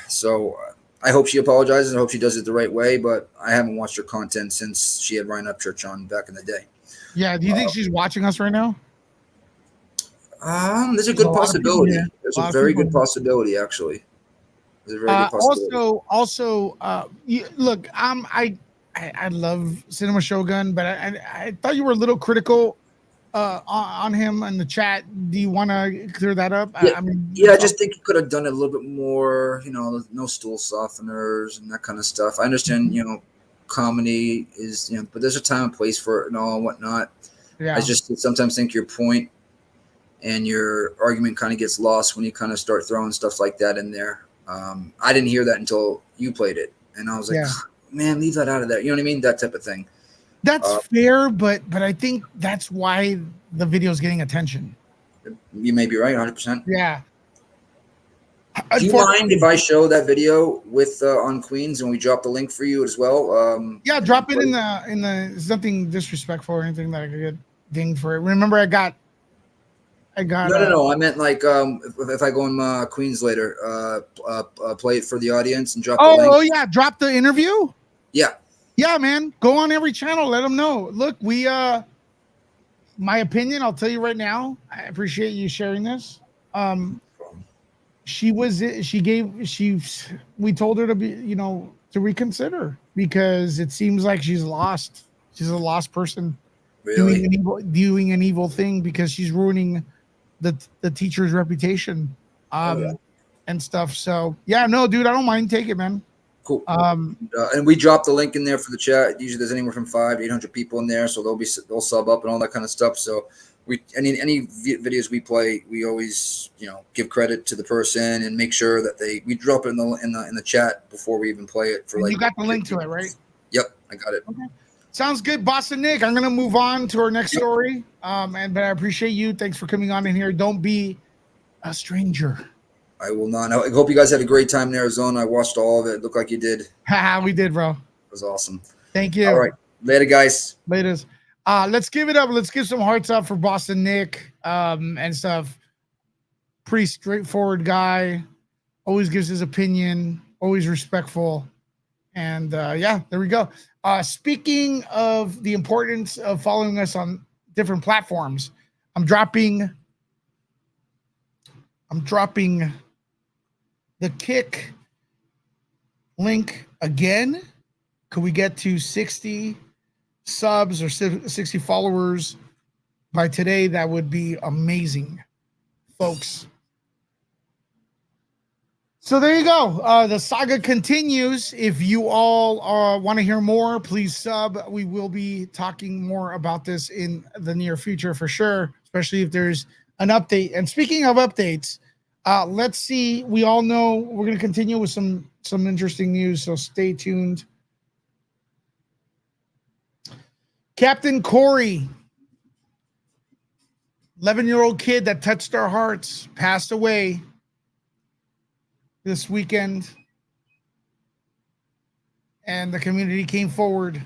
So I hope she apologizes. I hope she does it the right way. But I haven't watched her content since she had Ryan Upchurch on back in the day. Yeah. Do you think she's watching us right now? There's a good possibility. There's a very good possibility, actually. There's a very good possibility. Also, look, I love Cinema Shogun, but I thought you were a little critical on him in the chat. Do you want to clear that up? Yeah, I just think you could have done it a little bit more. No stool softeners and that kind of stuff. I understand, comedy is, but there's a time and place for it and all and whatnot. Yeah. I just sometimes think your point and your argument kind of gets lost when you kind of start throwing stuff like that in there. I didn't hear that until you played it, and I was like, man, leave that out of there. You know what I mean? That type of thing. That's fair, but I think that's why the video is getting attention. You may be right, 100%. Yeah. Do you mind if I show that video with on Queens and we drop the link for you as well? Yeah, drop it in the. It's nothing disrespectful or anything that I could get dinged for it. Remember, I got. No. I meant like if I go in Queens later, play it for the audience and drop the link. Oh yeah, drop the interview. Yeah, man, go on every channel. Let them know. Look, we my opinion. I'll tell you right now. I appreciate you sharing this. We told her to be, to reconsider because it seems like she's lost. She's a lost person. Really? Doing an evil thing because she's ruining the teacher's reputation Oh, yeah. and stuff. So yeah, no, dude, I don't mind. Take it, man. Cool. Um, And we dropped the link in there for the chat. Usually there's anywhere from 500 to 800 people in there, so they'll sub up and all that kind of stuff. So we any videos we play, we always give credit to the person and make sure that we drop it in the chat before we even play it. For you got the link to it, right? Yep, I got it. Okay. Sounds good, Boston Nick. I'm gonna move on to our next story. But I appreciate you. Thanks for coming on in here. Don't be a stranger. I will not. I hope you guys had a great time in Arizona. I watched all of it. It looked like you did. Haha, we did, bro. It was awesome. Thank you. All right. Later, guys. Later. Let's give it up. Let's give some hearts up for Boston Nick and stuff. Pretty straightforward guy. Always gives his opinion. Always respectful. And yeah, there we go. Speaking of the importance of following us on different platforms, I'm dropping the Kick link again. Could we get to 60 subs or 60 followers by today? That would be amazing, folks. So there you go. The saga continues. If you all want to hear more, please sub. We will be talking more about this in the near future for sure, especially if there's an update. And speaking of updates, let's see. We all know we're going to continue with some interesting news, so stay tuned. Captain Corey, 11-year-old kid that touched our hearts, passed away this weekend, and the community came forward.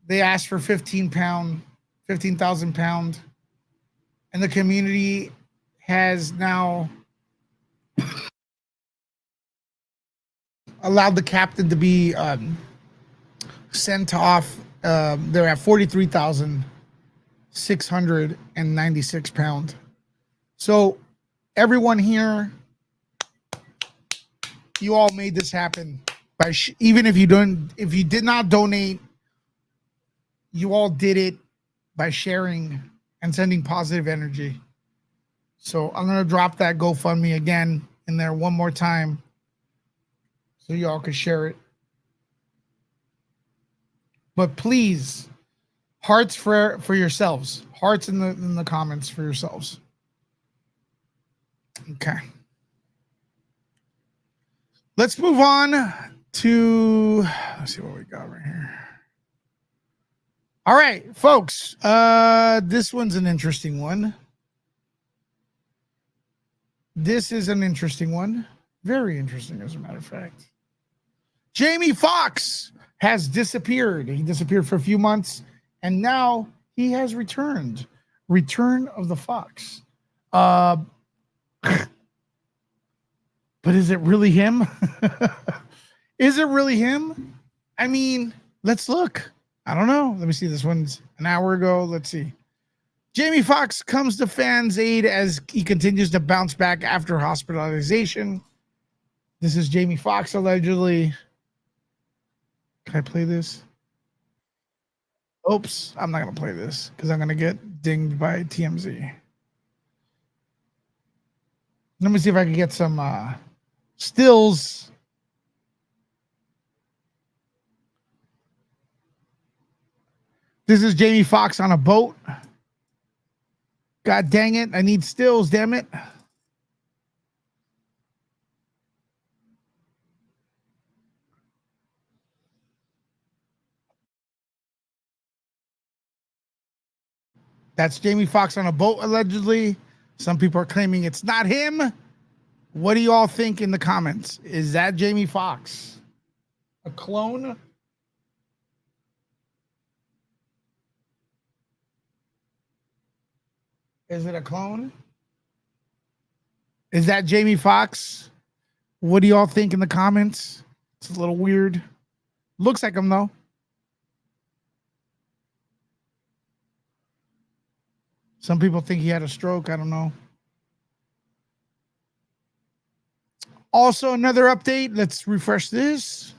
They asked for £15,000, and the community has now allowed the captain to be sent off. They're at £43,696. So everyone here, you all made this happen. Even if you did not donate, you all did it by sharing and sending positive energy. So I'm gonna drop that GoFundMe again in there one more time, so y'all can share it. But please, hearts for yourselves. Hearts in the comments for yourselves. Okay. Let's move on to, let's see what we got right here. All right, folks. This one's an interesting one. This is an interesting one. Very interesting, as a matter of fact. Jamie Foxx has disappeared. He disappeared for a few months, and now he has returned. Return of the Fox. But is it really him? Is it really him? I mean, let's look. I don't know. Let me see. This one's an hour ago. Let's see. Jamie Foxx comes to fans' aid as he continues to bounce back after hospitalization. This is Jamie Foxx allegedly. Can I play this? Oops. I'm not going to play this because I'm going to get dinged by TMZ. Let me see if I can get some stills. This is Jamie Foxx on a boat. God dang it. I need stills, damn it. That's Jamie Foxx on a boat, allegedly. Some people are claiming it's not him. What do you all think in the comments? Is that Jamie Foxx? A clone? Is it a clone? Is that Jamie Foxx? What do y'all think in the comments? It's a little weird. Looks like him, though. Some people think he had a stroke. I don't know. Also, another update. Let's refresh this.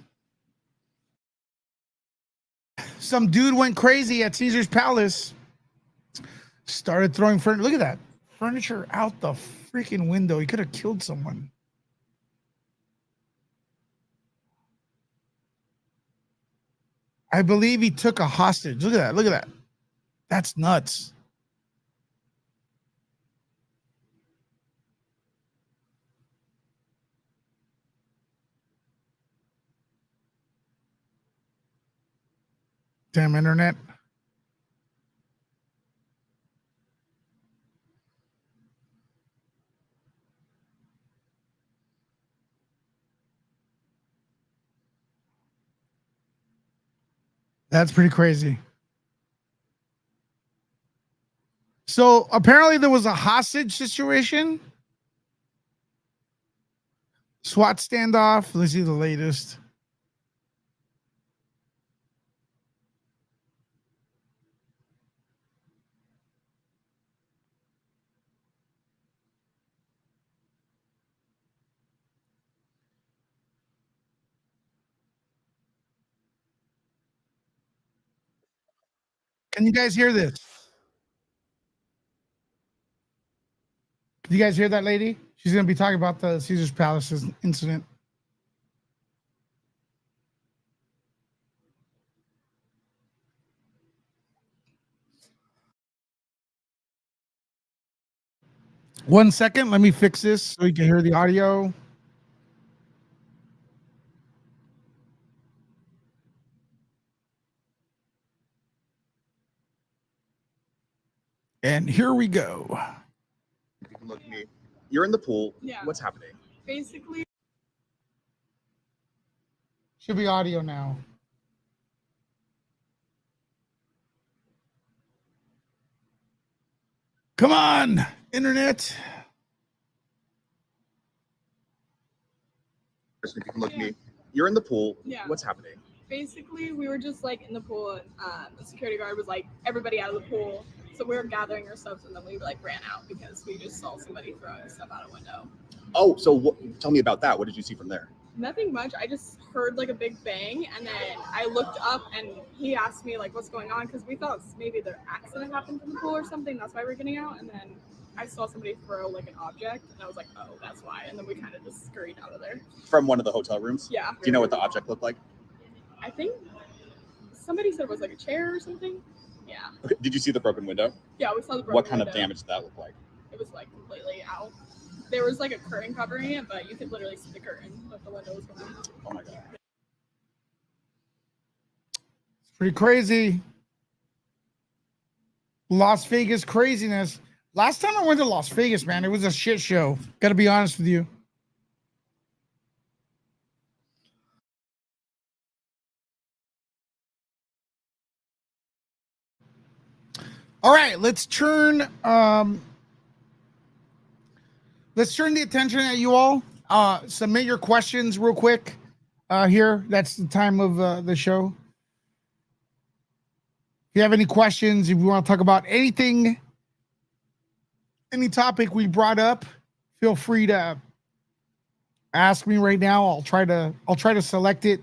Some dude went crazy at Caesar's Palace. Started throwing furniture. Look at that. Furniture out the freaking window. He could have killed someone. I believe he took a hostage. Look at that. Look at that. That's nuts. Damn internet. That's pretty crazy. So apparently there was a hostage situation. SWAT standoff. Let's see the latest. Can you guys hear this? Can you guys hear that lady? She's going to be talking about the Caesar's Palace incident. One second. Let me fix this so you can hear the audio. And here we go. You can look at me. You're in the pool. Yeah. What's happening? Basically, Should be audio now. Come on, internet. You can look at me. You're in the pool. Yeah. What's happening? basically we were just like in the pool and the security guard was like everybody out of the pool. So we were gathering our stuff and then we like ran out because we just saw somebody throwing stuff out a window. Oh, so tell me about that. What did you see from there? Nothing much. I just heard like a big bang and then I looked up and he asked me like what's going on because we thought maybe the accident happened in the pool or something. That's why we're getting out. And then I saw somebody throw like an object and I was like, oh, that's why. And then we kind of just scurried out of there. From one of the hotel rooms? Yeah. Do you know what the object looked like? I think somebody said it was like a chair or something. Yeah. Okay. Did you see the broken window? Yeah, we saw the broken What kind of window. damage did that look like? It was like completely out. There was like a curtain covering it, but you could literally see the curtain, but the window was gone. Oh my God. It's pretty crazy. Las Vegas craziness. Last time I went to Las Vegas, man, it was a shit show. Got to be honest with you. All right, let's turn the attention at you all. Submit your questions real quick here. That's the time of the show. If you have any questions, if you want to talk about anything, any topic we brought up, feel free to ask me right now. I'll try to select it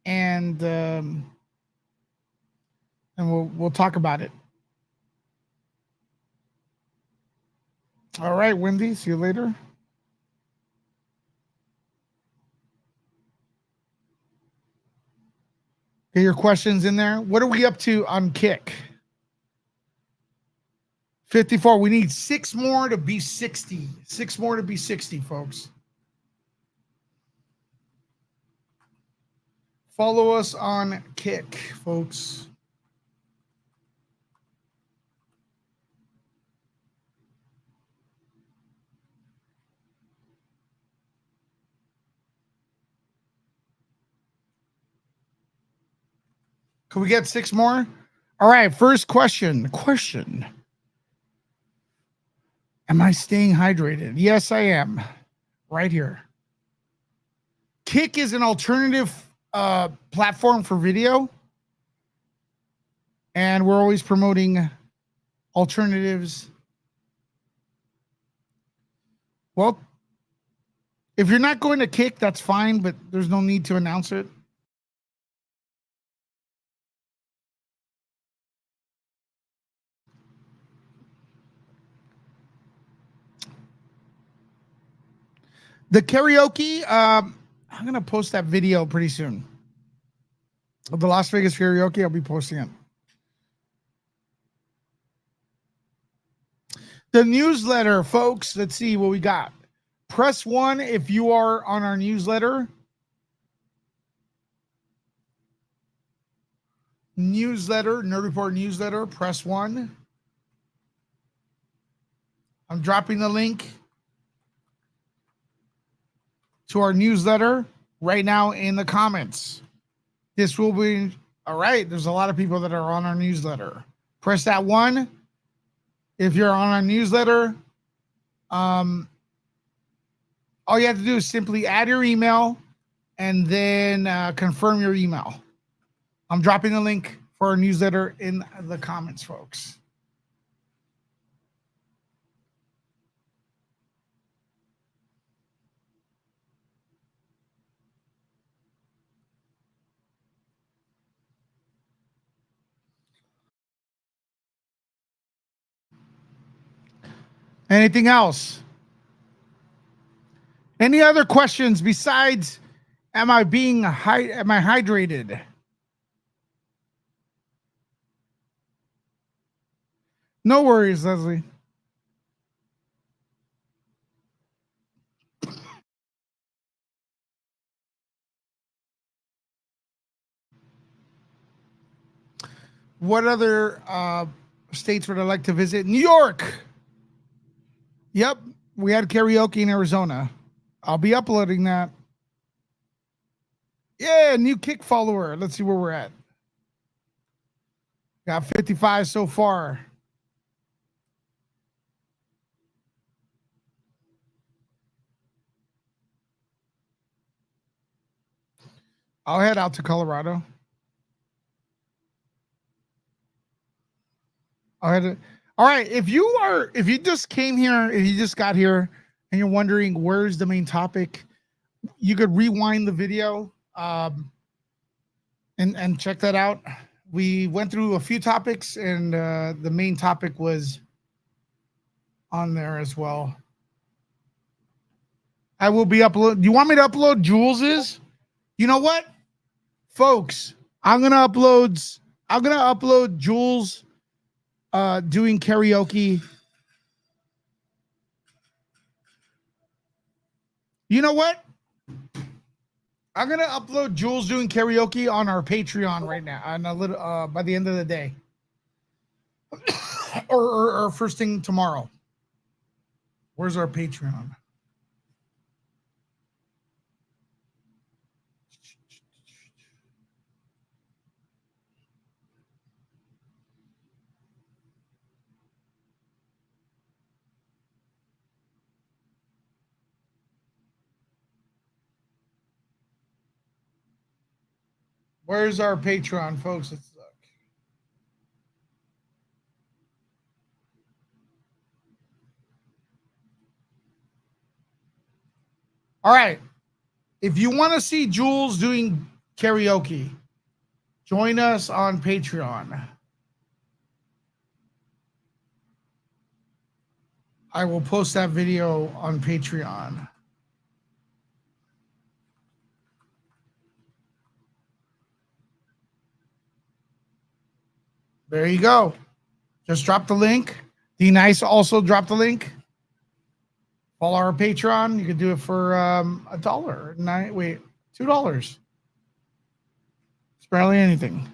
and we'll talk about it. All right, Wendy, see you later. Get your questions in there. What are we up to on Kick? 54. We need 6 more to be 60. 6 more to be 60, folks. Follow us on Kick, folks. Can we get 6 more? All right, first question. Am I staying hydrated? Yes, I am. Right here. Kick is an alternative platform for video. And we're always promoting alternatives. Well, if you're not going to Kick, that's fine, but there's no need to announce it. The karaoke, I'm gonna post that video pretty soon. Of the Las Vegas karaoke, I'll be posting it. The newsletter, folks. Let's see what we got. Press 1 if you are on our newsletter. Nerd Report newsletter. Press 1. I'm dropping the link to our newsletter right now in the comments. This will be all right. There's a lot of people that are on our newsletter. Press that 1 if you're on our newsletter. All you have to do is simply add your email and then confirm your email. I'm dropping the link for our newsletter in the comments, folks. Anything else? Any other questions besides am I hydrated? No worries, Leslie. What other states would I like to visit? New York. Yep, we had karaoke in Arizona. I'll be uploading that. Yeah, new kick follower. Let's see where we're at. Got 55 so far. I'll head out to Colorado. All right. If you just came here, if you just got here and you're wondering where's the main topic, you could rewind the video and check that out. We went through a few topics and the main topic was on there as well. I will be upload. Do you want me to upload Jules's? You know what, folks? I'm gonna upload Jules doing karaoke. You know what? I'm gonna upload Jules doing karaoke on our Patreon right now, on a little by the end of the day, or first thing tomorrow. Where's our Patreon? Where's our Patreon, folks? Let's look. All right. If you want to see Jules doing karaoke, join us on Patreon. I will post that video on Patreon. There you go. Just drop the link. D Nice also dropped the link. Follow our Patreon. You can do it for $1. $2. It's barely anything.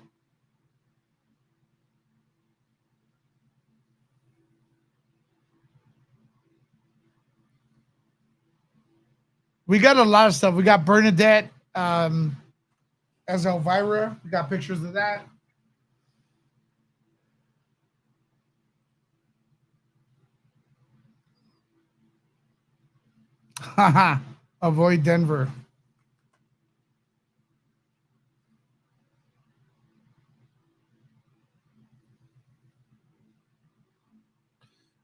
We got a lot of stuff. We got Bernadette as Elvira. We got pictures of that. Haha. Avoid Denver.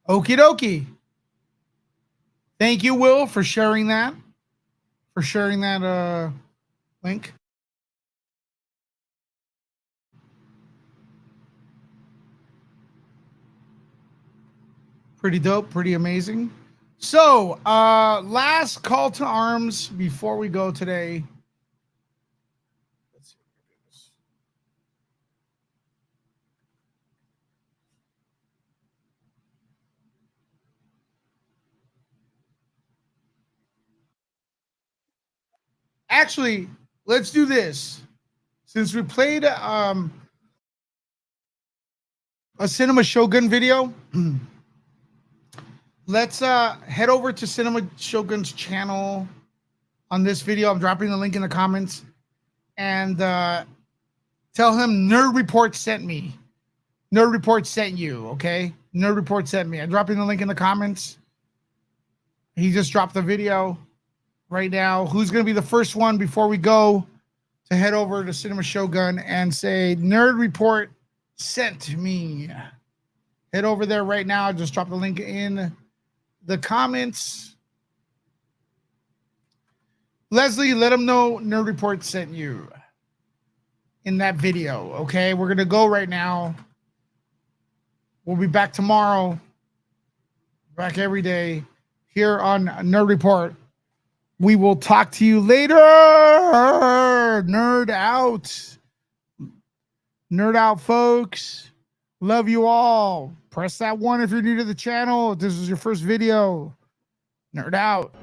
Okie dokie. Thank you, Will, for sharing that. Link. Pretty dope, pretty amazing. So, last call to arms before we go today. Let's see. Actually, let's do this. Since we played a Cinema Shogun video, let's head over to Cinema Shogun's channel on this video. I'm dropping the link in the comments, and tell him Nerd Report sent me. Nerd Report sent you, okay? Nerd Report sent me. I'm dropping the link in the comments. He just dropped the video right now. Who's going to be the first one before we go to head over to Cinema Shogun and say Nerd Report sent me? Head over there right now. Just drop the link in the comments. Leslie, let them know Nerd Report sent you in that video, okay? We're going to go right now. We'll be back tomorrow. Back every day here on Nerd Report. We will talk to you later. Nerd out. Nerd out, folks. Love you all. Press that 1 if you're new to the channel. If this is your first video. Nerd out.